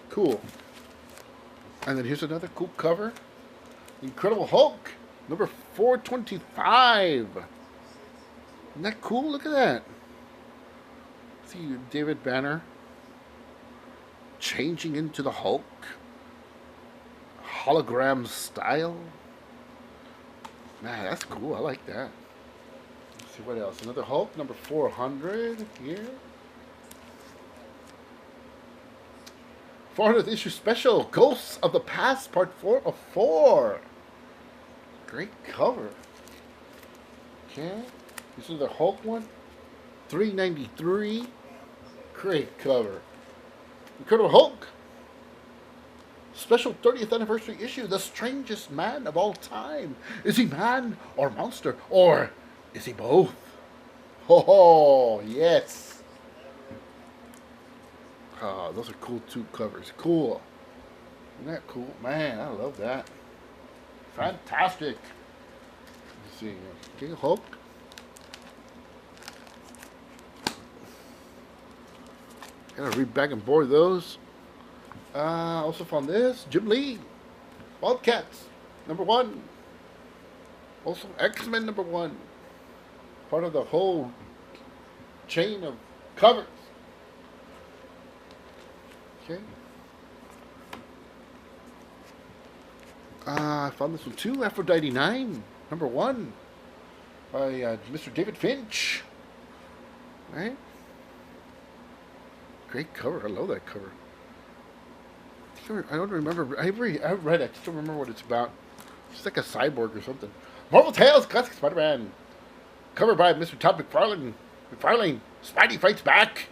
Speaker 2: Cool. And then here's another cool cover. Incredible Hulk, number 425. Isn't that cool? Look at that. See David Banner changing into the Hulk. Hologram style. Man, that's cool. I like that. Let's see what else. Another Hulk, number 400 here. 400th issue special, Ghosts of the Past, part 4 of 4. Great cover. Okay. This is the Hulk one. 393. Great cover. Incredible Hulk. Special 30th anniversary issue, The Strangest Man of All Time. Is he man or monster? Or is he both? Oh, yes. Oh, those are cool two covers. Cool. Isn't that cool? Man, I love that. Fantastic. Let's see. King Hulk. Gotta read back and forth those. Also found this. Jim Lee. Wildcats. Number 1. Also X-Men number 1. Part of the whole chain of covers. Okay. I found this one too. Aphrodite 9. Number 1. By Mr. David Finch. Right? Great cover. I love that cover. I don't remember. I read it. I just don't remember what it's about. It's like a cyborg or something. Marvel Tales Classic Spider-Man. Covered by Mr. Todd McFarlane. Spidey fights back.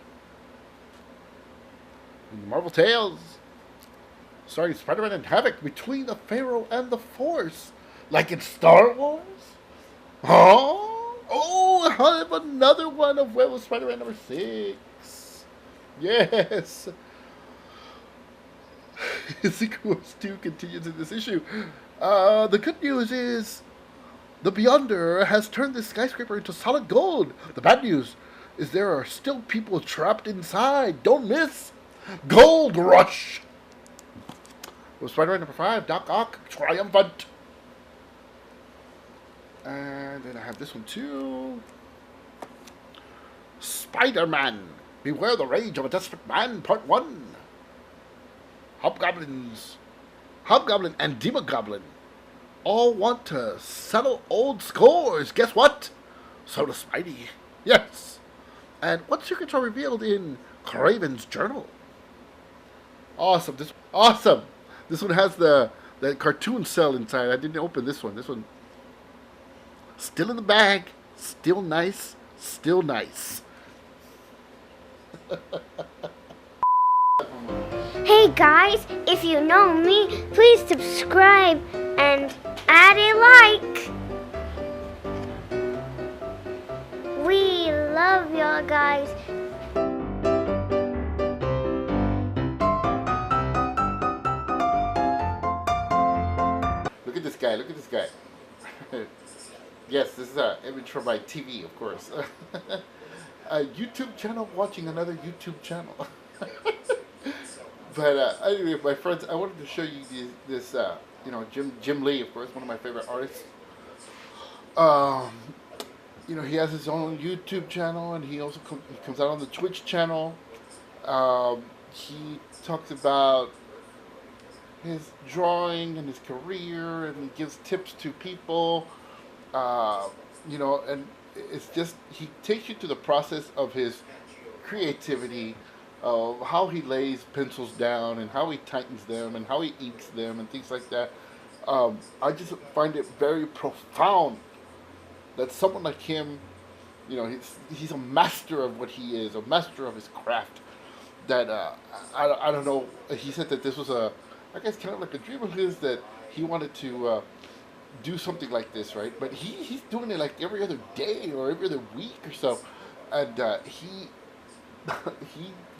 Speaker 2: Marvel Tales. Starring Spider-Man and Havoc between the Pharaoh and the Force. Like in Star Wars? Oh, I have another one of Web of Spider-Man number 6. Yes. Sequence 2 continues in this issue. The good news is the Beyonder has turned this skyscraper into solid gold. The bad news is there are still people trapped inside. Don't miss Gold Rush. With Spider-Man number 5, Doc Ock, triumphant. And then I have this one too. Spider-Man, Beware the Rage of a Desperate Man, part 1. Hobgoblin and Demogoblin all want to settle old scores. Guess what? So does Spidey. Yes. And what secrets are revealed in Craven's journal? Awesome. This one has the That cartoon cell inside. I didn't open this one. This one still in the bag. Still nice. Still nice.
Speaker 1: Hey guys, if you know me, please subscribe and add a like. We love y'all guys.
Speaker 2: Look at this guy. Look at this guy. Yes, this is an image from my TV, of course. A YouTube channel watching another YouTube channel. But anyway, my friends, I wanted to show you this Jim Lee, of course, one of my favorite artists. He has his own YouTube channel, and he also he comes out on the Twitch channel. He talks about his drawing and his career, and he gives tips to people. And it's just, he takes you to the process of his creativity, of how he lays pencils down and how he tightens them and how he inks them and things like that. I just find it very profound that someone like him, he's a master of what he is, a master of his craft. That I don't know. He said that this was I guess kind of like a dream of his, that he wanted to do something like this, right? But he's doing it like every other day or every other week or so, and he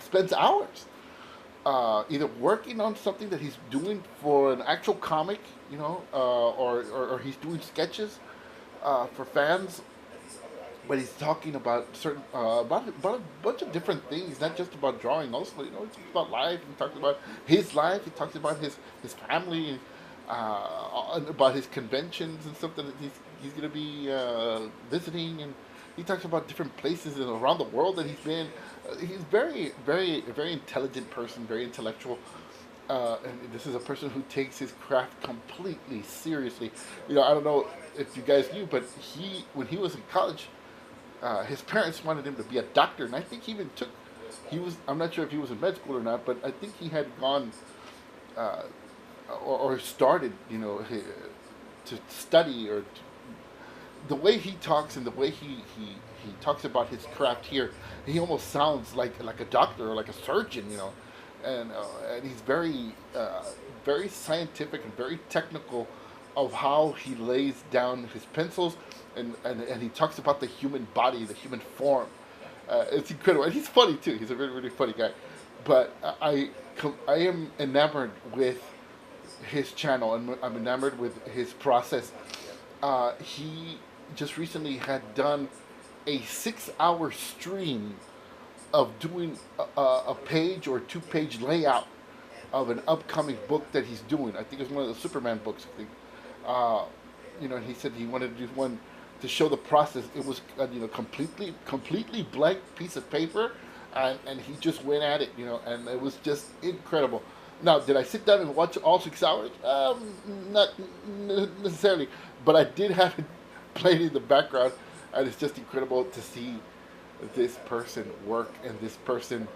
Speaker 2: spends hours either working on something that he's doing for an actual comic, or he's doing sketches for fans. But he's talking about certain about a bunch of different things, not just about drawing. Also, he talks about life. He talks about his life. He talks about his family, about his conventions and stuff that he's going to be visiting, and he talks about different places around the world that he's been. He's very, very, a very intelligent person, very intellectual. And this is a person who takes his craft completely seriously. I don't know if you guys knew, but when he was in college, his parents wanted him to be a doctor, and I think he even I'm not sure if he was in med school or not, but I think he had gone, or started, to study, or the way he talks and the way he talks about his craft here, he almost sounds like a doctor or like a surgeon, and he's very, very scientific and very technical of how he lays down his pencils, and he talks about the human body, the human form. It's incredible, and he's funny too. He's a really, really funny guy. But I am enamored with his channel, and I'm enamored with his process. He just recently had done a 6-hour stream of doing a page or 2-page layout of an upcoming book that he's doing. I think it's one of the Superman books. I think. And he said he wanted to do one to show the process. It was completely blank piece of paper, and he just went at it, and it was just incredible. Now, did I sit down and watch all 6 hours? Not necessarily, but I did have it played in the background, and it's just incredible to see this person work and this person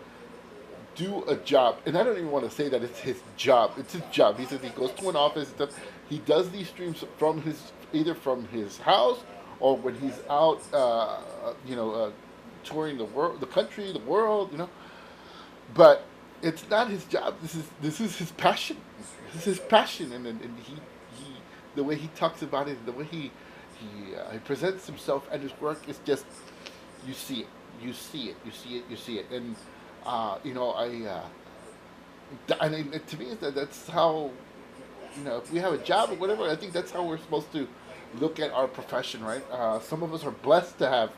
Speaker 2: do a job. And I don't even want to say that it's his job. It's his job. He says he goes to an office and stuff. He does these streams either from his house, or when he's out, touring the world, the country, the world, But it's not his job. This is his passion. This is his passion, and he the way he talks about it, the way he presents himself and his work is just, you see it, and I mean, to me, that's how, if we have a job or whatever, I think that's how we're supposed to look at our profession, right? Some of us are blessed to have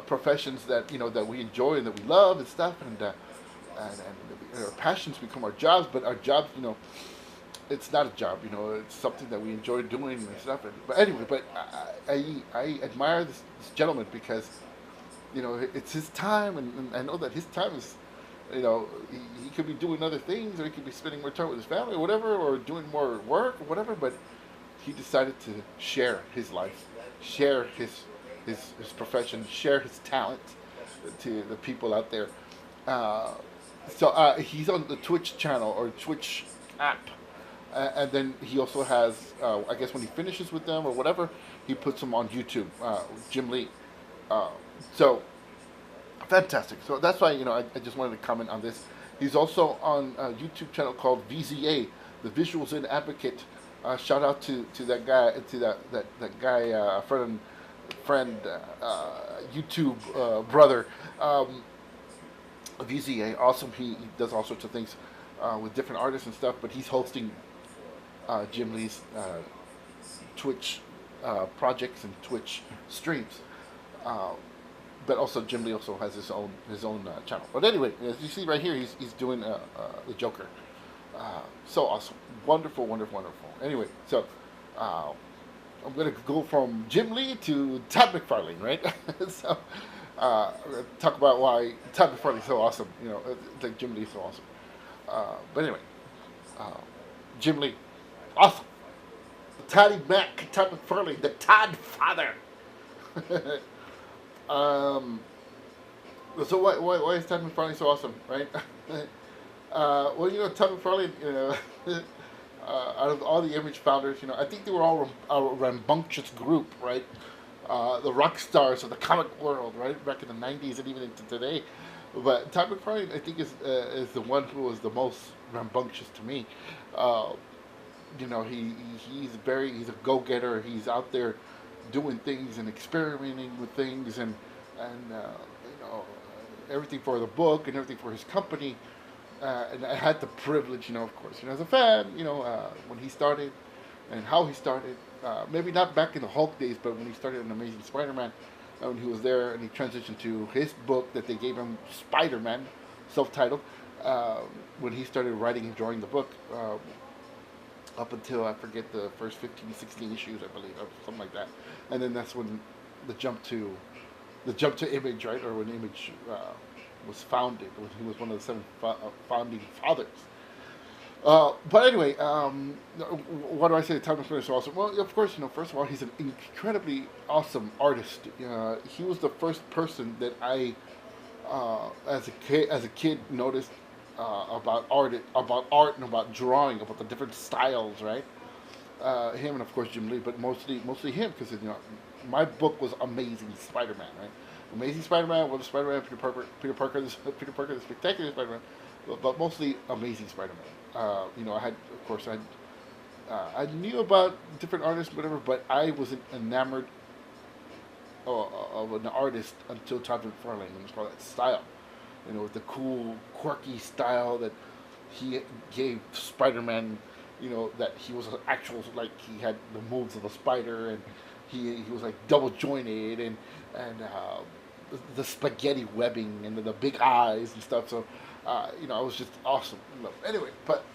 Speaker 2: professions that that we enjoy and that we love and stuff, and our passions become our jobs. But our jobs, it's not a job, it's something that we enjoy doing and stuff. But anyway, I admire this gentleman because it's his time, and I know that his time is, he could be doing other things, or he could be spending more time with his family or whatever, or doing more work or whatever, but he decided to share his life, share his profession, share his talent to the people out there. So he's on the Twitch channel or Twitch app. And then he also has, I guess, when he finishes with them or whatever, he puts them on YouTube. Jim Lee. Uh, so fantastic. So that's why I just wanted to comment on this. He's also on a YouTube channel called VZA, the Visuals In Advocate. Shout out to that guy, to that guy, friend, YouTube brother. VZA, awesome. He does all sorts of things with different artists and stuff. But he's hosting Jim Lee's Twitch projects and Twitch streams. But also Jim Lee also has his own channel. But anyway, as you see right here, he's doing the Joker. So awesome, wonderful, wonderful, wonderful. Anyway, so I'm gonna go from Jim Lee to Todd McFarlane, right? So talk about why Todd McFarlane is so awesome. Like Jim Lee is so awesome. But anyway, Jim Lee, awesome. Todd McFarlane, the Todd father. So why is Todd McFarlane so awesome, right? Well, Todd McFarlane, out of all the Image founders, I think they were all a rambunctious group, right? The rock stars of the comic world, right? Back in the '90s and even into today. But Todd McFarlane, I think, is the one who was the most rambunctious to me. He's a go-getter. He's out there doing things and experimenting with things and everything for the book and everything for his company. And I had the privilege, of course, as a fan, when he started and how he started. Maybe not back in the Hulk days, but when he started in Amazing Spider-Man, when he was there and he transitioned to his book that they gave him, Spider-Man, self-titled, when he started writing and drawing the book, up until, I forget, the first 15, 16 issues, I believe, or something like that. And then that's when the jump to Image, right, or when Image was founded, when he was one of the 7 founding fathers. But anyway, what do I say? Todd McFarlane is so awesome. Well, of course, first of all, he's an incredibly awesome artist. He was the first person that I, as a kid, noticed about art and about drawing, about the different styles, right? Him and of course Jim Lee, but mostly him, because my book was Amazing Spider-Man, right? Amazing Spider-Man, What is Spider-Man, Peter Parker, the Spectacular Spider-Man, but mostly Amazing Spider-Man. I knew about different artists, whatever, but I wasn't enamored of an artist until Todd McFarlane, and it's called that style. With the cool, quirky style that he gave Spider-Man, that he was an actual, like, he had the moves of a spider, and he was like double jointed, and the spaghetti webbing and the big eyes and stuff. So, it was just awesome. Anyway, but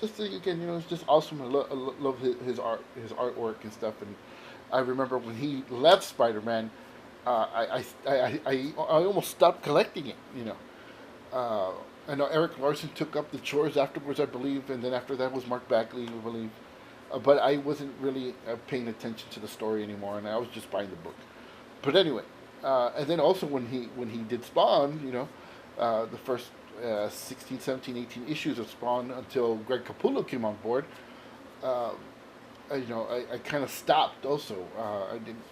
Speaker 2: just again, it's just awesome. I love his artwork and stuff. And I remember when he left Spider-Man, I almost stopped collecting it. I know Eric Larson took up the chores afterwards, I believe, and then after that was Mark Bagley, I believe. But I wasn't really paying attention to the story anymore, and I was just buying the book. But anyway, and then also when he did Spawn, the first 16, 17, 18 issues of Spawn until Greg Capullo came on board, I kind of stopped also. I didn't,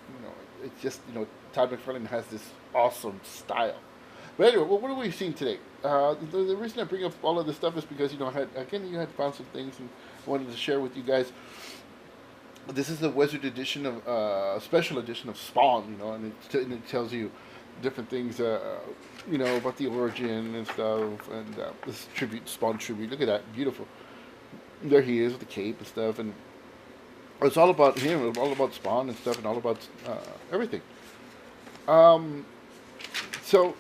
Speaker 2: it's just, Todd McFarlane has this awesome style. But anyway, what are we seeing today? The reason I bring up all of this stuff is because, you had found some things and wanted to share with you guys. This is the Wizard edition of, special edition of Spawn, and it tells you different things, about the origin and stuff, and this Spawn tribute. Look at that, beautiful. There he is with the cape and stuff, and it's all about him, all about Spawn and stuff, and all about everything. So,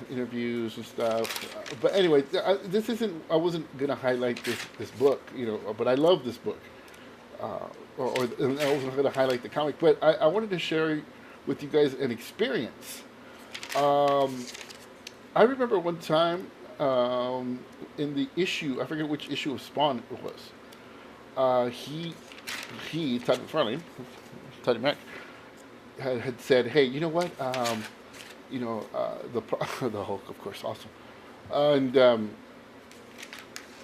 Speaker 2: interviews and stuff. But anyway, this isn't. I wasn't gonna highlight this book, but I love this book. Or I wasn't gonna highlight the comic, but I wanted to share with you guys an experience. I remember one time in the issue, I forget which issue of Spawn it was. He Todd McFarlane, Toddy Mac, had said, "Hey, you know what? The Hulk, of course, awesome, and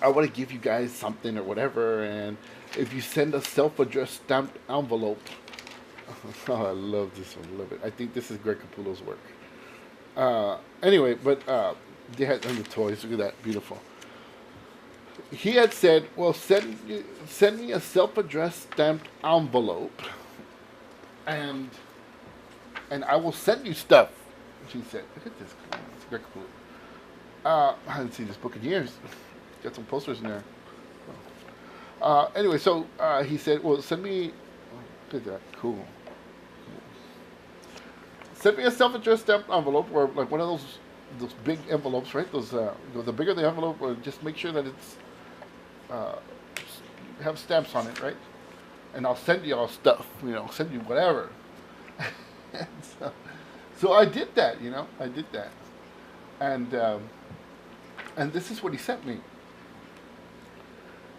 Speaker 2: I want to give you guys something or whatever, and if you send a self-addressed stamped envelope, oh, I love this one, love it. I think this is Greg Capullo's work. Anyway, but they had the toys. Look at that, beautiful. He had said, "Well, send me a self-addressed stamped envelope, and I will send you stuff." She said, "Look at this, it's Greg Capullo. I haven't seen this book in years. Got some posters in there." Anyway, so he said, "Well, send me." Look at that, cool. Send me a self-addressed stamped envelope, or like one of those big envelopes, right? Those the bigger the envelope, or just make sure that it's have stamps on it, right? And I'll send you all stuff, send you whatever. And so I did that, I did that, and this is what he sent me.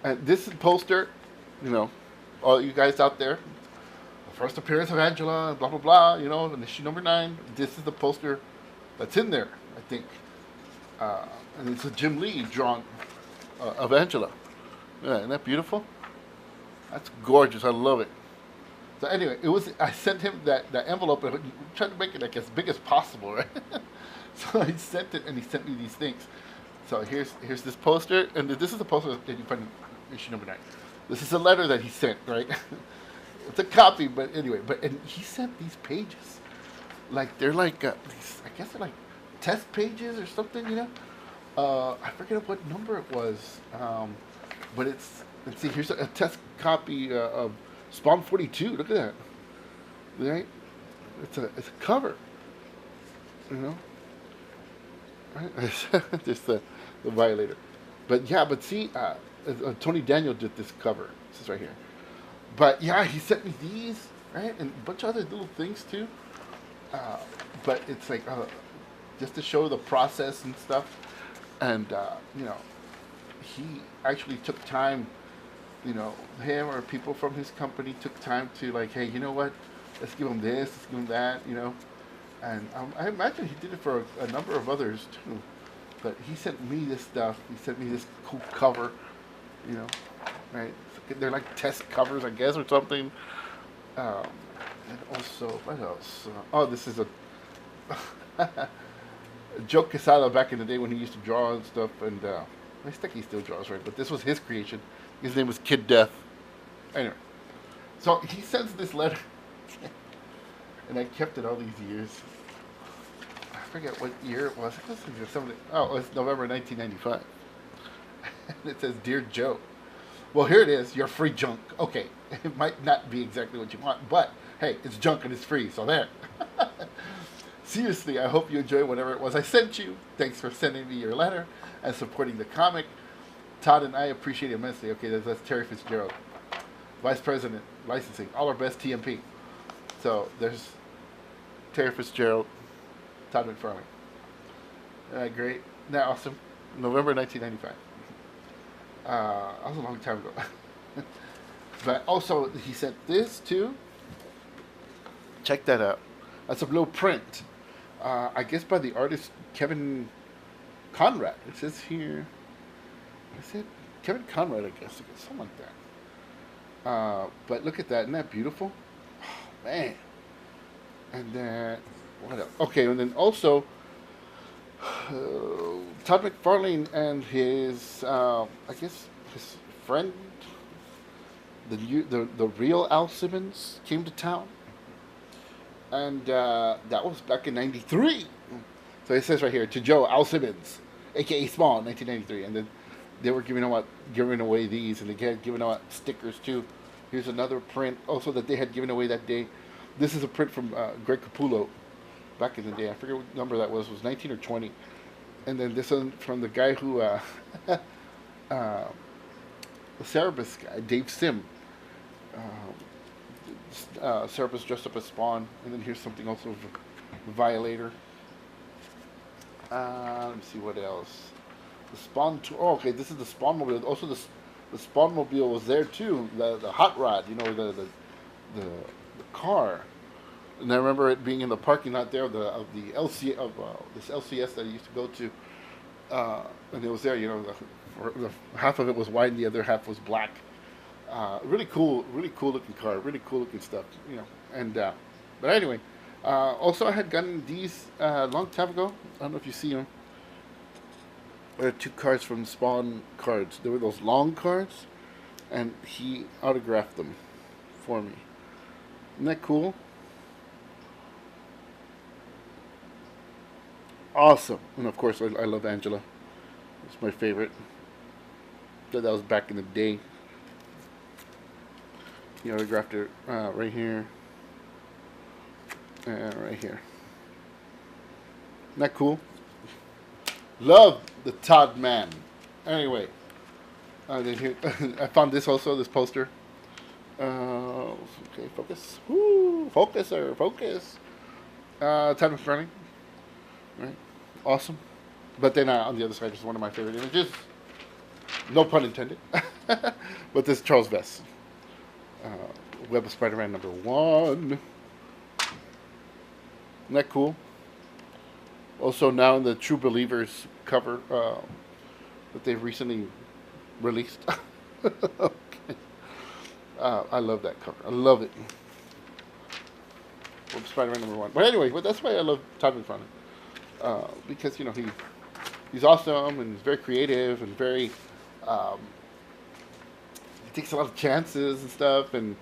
Speaker 2: And this is a poster, all you guys out there. First appearance of Angela, blah, blah, blah, in issue number 9. This is the poster that's in there, I think. And it's a Jim Lee drawn of Angela. Yeah, isn't that beautiful? That's gorgeous. I love it. So anyway, I sent him that envelope and tried to make it like as big as possible, right? So I sent it, and he sent me these things. So here's this poster, and this is the poster that you find in issue number 9. This is a letter that he sent, right? It's a copy, but anyway. And he sent these pages, like they're like I guess they're like test pages or something, I forget what number it was, but let's see. Here's a test copy of Spawn 42. Look at that, right? It's a cover, right? Just the Violator, but see, Tony Daniel did this cover. This is right here. But yeah, he sent me these, right, and a bunch of other little things too. But it's like just to show the process and stuff, and he actually took time. Him or people from his company took time to like, hey, you know what? Let's give him this, let's give him that, And I imagine he did it for a number of others too. But he sent me this stuff. He sent me this cool cover, right? They're like test covers, I guess, or something. And also, what else? This is a Joe Quesada back in the day when he used to draw and stuff. And I think he still draws, right? But this was his creation. His name was Kid Death. Anyway, so he sends this letter, and I kept it all these years. I forget what year it was. It's November 1995. And it says, "Dear Joe." Well, here it is, your free junk. Okay, it might not be exactly what you want, but hey, it's junk and it's free, so there. Seriously, I hope you enjoy whatever it was I sent you. Thanks for sending me your letter and supporting the comic. Todd and I appreciate it immensely. Okay, that's Terry Fitzgerald, Vice President, Licensing, all our best TMP. So there's Terry Fitzgerald, Todd McFarlane. All right, great. Now, awesome. November 1995. That was a long time ago. But also, he sent this too. Check that out. That's a little print. I guess by the artist Kevin Conrad. It says here. Is it Kevin Conrad? I guess something like that. But look at that. Isn't that beautiful? Oh, man. And then what else? Okay, and then also Todd McFarlane and his, I guess his friend, the real Al Simmons, came to town, and that was back in '93. So it says right here, to Joe, Al Simmons, aka Spawn, 1993, and then they were giving away these, and they had given out stickers too. Here's another print also that they had given away that day. This is a print from Greg Capullo back in the day. I forget what number that was 19 or 20. And then this one from the guy who, the Cerebus guy, Dave Sim. Cerebus dressed up as Spawn. And then here's something also of Violator. Let me see what else. The Spawn tour. Oh, okay, this is the Spawn mobile. Also, the Spawn mobile was there too. The hot rod, the car. And I remember it being in the parking lot there of the this LCS that I used to go to. and it was there. The half of it was white and the other half was black. Really cool looking car, really cool looking stuff. And but anyway, also I had gotten these a long time ago. I don't know if you see them. There are two cards from Spawn Cards. They were those long cards, and he autographed them for me. Isn't that cool? Awesome. And of course, I love Angela. It's my favorite. That was back in the day. He autographed it right here. And right here. Isn't that cool? Love the Todd man. Anyway, I found this also, this poster. Okay, focus. Woo, focuser, focus. Todd McFarlane. Right, awesome. But then on the other side is one of my favorite images. No pun intended. But this is Charles Vess. Web of Spider-Man #1. Isn't that cool? Also now in the True Believers cover that they've recently released. Okay. I love that cover. I love it. Web Spider-Man #1. But anyway, that's why I love Todd McFarlane. Because he's awesome and he's very creative and very he takes a lot of chances and stuff and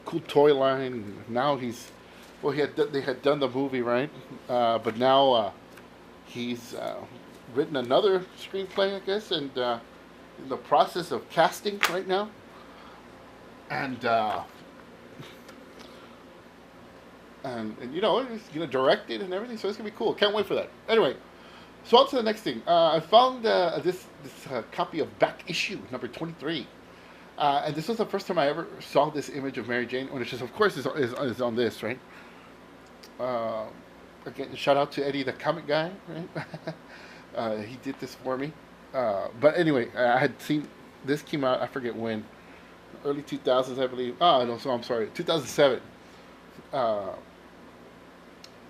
Speaker 2: cool toy line. Now they had done the movie, right? But now he's written another screenplay, I guess, and in the process of casting right now. And he's gonna direct it and everything, so it's gonna be cool. Can't wait for that. Anyway, so on to the next thing. I found this copy of Back Issue number 23. And this was the first time I ever saw this image of Mary Jane, which is, of course, is on this, right? Again, shout out to Eddie, the comic guy, right? He did this for me. But anyway, I had seen this came out, I forget when, early 2000s, I believe. No, so I'm sorry, 2007.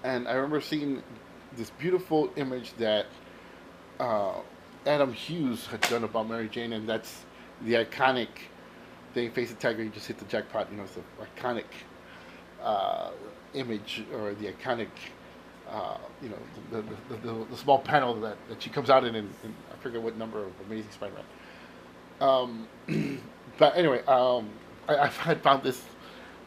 Speaker 2: And I remember seeing this beautiful image that Adam Hughes had done about Mary Jane, and that's the iconic thing, Face the Tiger, you just hit the jackpot. It's the iconic image, or the iconic, the small panel that she comes out in I forget what number of Amazing Spider-Man. But anyway, I had found this.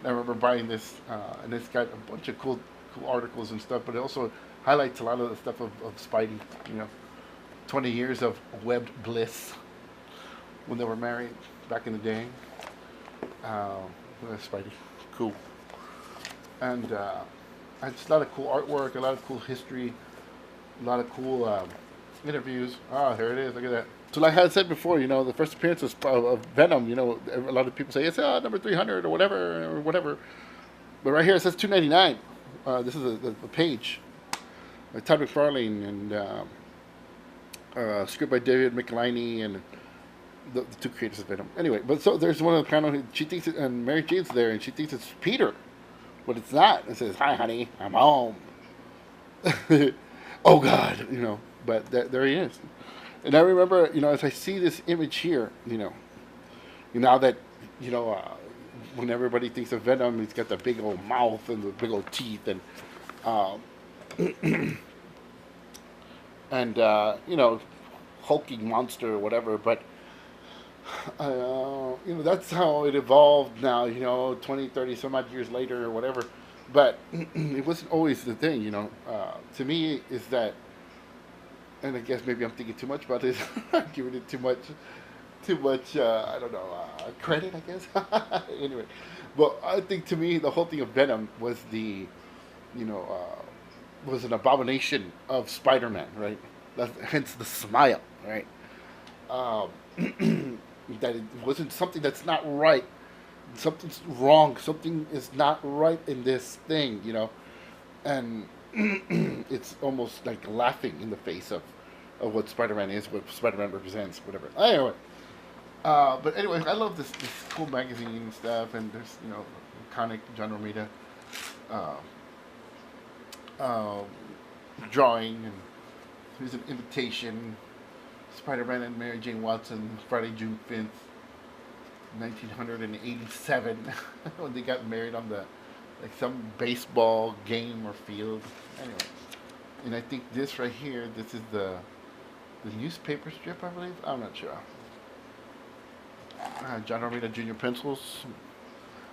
Speaker 2: I remember buying this, and it's got a bunch of cool articles and stuff, but it also highlights a lot of the stuff of Spidey. 20 years of webbed bliss when they were married back in the day. Spidey, cool. And just a lot of cool artwork, a lot of cool history, a lot of cool interviews. Here it is. Look at that. So like I said before, the first appearance of Venom, a lot of people say it's number 300 or whatever. But right here it says 299. This is the page. Todd McFarlane and script by David McFarlane and the two creators of Venom. Anyway, but so there's one of the panel. She thinks and Mary Jane's there, and she thinks it's Peter, but it's not. It says, "Hi, honey, I'm home." Oh God, But there he is. And I remember, as I see this image here, now that, when everybody thinks of Venom, he's got the big old mouth and the big old teeth and, and hulking monster or whatever. But, that's how it evolved now, 20, 30 some odd years later or whatever. But it wasn't always the thing, to me is that, and I guess maybe I'm thinking too much about this, giving it too much, I don't know, credit, I guess. Anyway, but I think to me the whole thing of Venom was was an abomination of Spider-Man, right? Hence the smile, right? That it wasn't something that's not right. Something's wrong. Something is not right in this thing, and it's almost like laughing in the face of what Spider-Man is, what Spider-Man represents, whatever. Anyway, but anyway, I love this cool magazine and stuff, and there's iconic John Romita drawing, Here's an invitation. Spider-Man and Mary Jane Watson, Friday, June 5th, 1987, when they got married on the, like some baseball game or field. Anyway, and I think this right here, this is the newspaper strip, I believe. I'm not sure. John Romita Jr. pencils.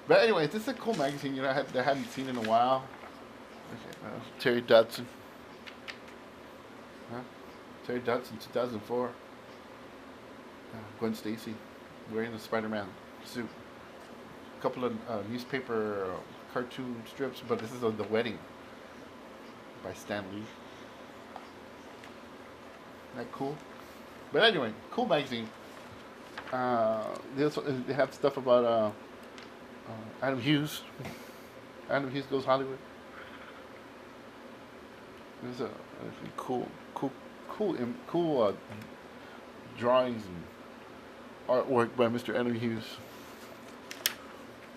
Speaker 2: But anyway, this is a cool magazine. You know, I hadn't seen in a while. Okay, Terry Dodson. Huh? Terry Dodson, 2004. Gwen Stacy wearing the Spider-Man suit. A couple of newspaper cartoon strips, but this is The Wedding by Stan Lee. Isn't that cool? But anyway, cool magazine. They have stuff about Adam Hughes. Adam Hughes Goes Hollywood. There's a cool drawings and artwork by Mr. Adam Hughes.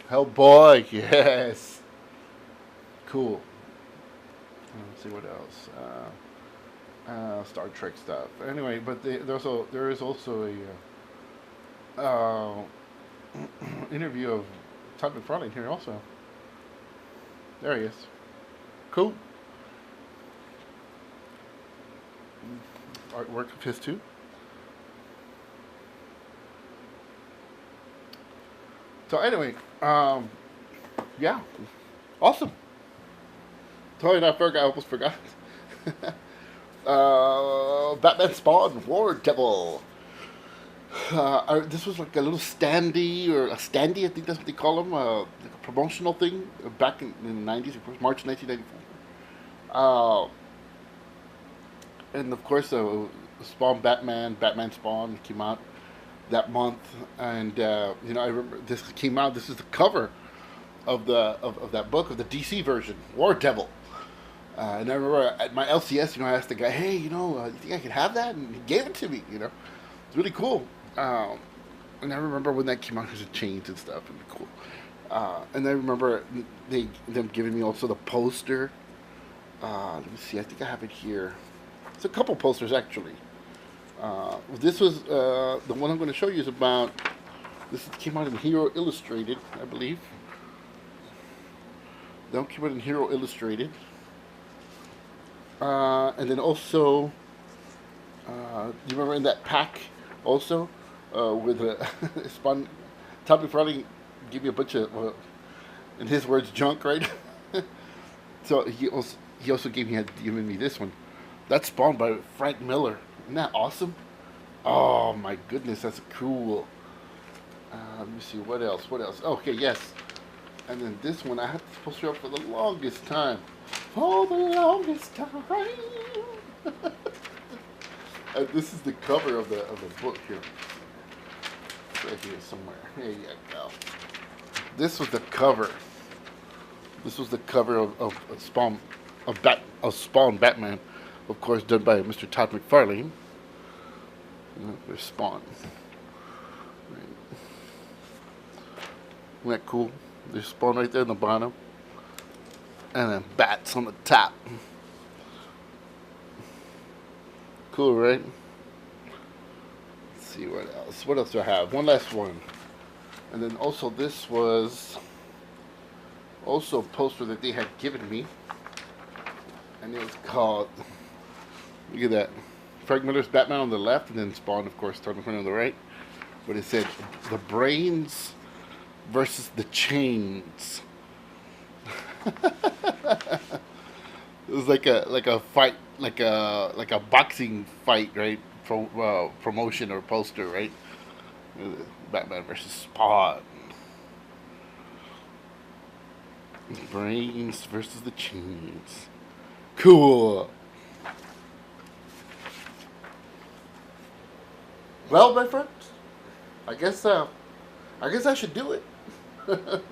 Speaker 2: Hellboy, yes. Cool. Let's see what else. Star Trek stuff. Anyway, but there is also a interview of Todd McFarlane here also. There he is. Cool. Artwork of his too. So anyway, yeah, awesome. Totally I almost forgot. Batman Spawn, War Devil. This was like a little standee, or a standee, I think that's what they call them, like a promotional thing back in the 90s, of course, March 1994. And of course, Spawn Batman Spawn came out that month, and you know, I remember this came out. This is the cover of that book, of the DC version, War Devil. And I remember at my LCS, you know, I asked the guy, "Hey, you know, you think I could have that?" And he gave it to me. You know, it's really cool. And I remember when that came out, there's a chains and stuff, and cool. And I remember them giving me also the poster. Let me see. I think I have it here. It's a couple posters actually. This was the one I'm going to show you is about. This came out in Hero Illustrated, I believe. That one came out in Hero Illustrated. And then also, do you remember in that pack also with Spawn? Todd McFarlane gave me a bunch of, in his words, junk, right? So he also given me this one. That's Spawn by Frank Miller. Isn't that awesome? Oh my goodness, that's cool. Let me see, what else? Okay, yes. And then this one, I had this poster up for the longest time. For the longest time. And this is the cover of the book here. It's right here somewhere. Here you go. This was the cover. This was the cover of Spawn, of Spawn Batman, of course, done by Mr. Todd McFarlane. There's Spawn. Isn't that cool? There's Spawn right there in the bottom. And then bats on the top. Cool, right? Let's see what else. What else do I have? One last one. And then also this was also a poster that they had given me. And it was called, look at that, Frank Miller's Batman on the left, and then Spawn, of course, Todd McFarlane on the right. But it said, the brains versus the chains. It was like a fight, like a boxing fight, right? Promotion or poster, right? Batman versus Spawn. The brains versus the chains. Cool. Well, my friends, I guess I should do it. Just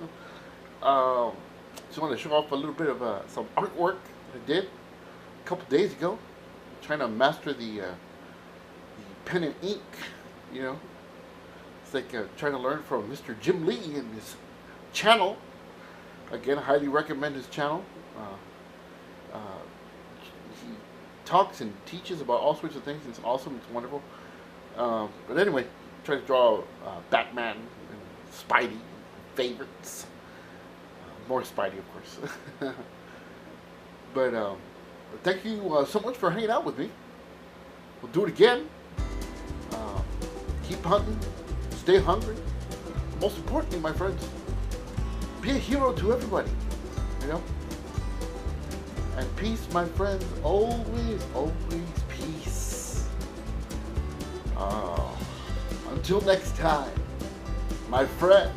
Speaker 2: want to show off a little bit of some artwork I did a couple days ago. Trying to master the pen and ink, you know. It's like trying to learn from Mr. Jim Lee and his channel. Again, I highly recommend his channel. talks and teaches about all sorts of things. It's awesome. It's wonderful. But anyway, try to draw Batman and Spidey favorites. More Spidey, of course. But thank you so much for hanging out with me. We'll do it again. Keep hunting. Stay hungry. Most importantly, my friends, be a hero to everybody. You know? And peace, my friends. Always, always peace. Until next time, my friend.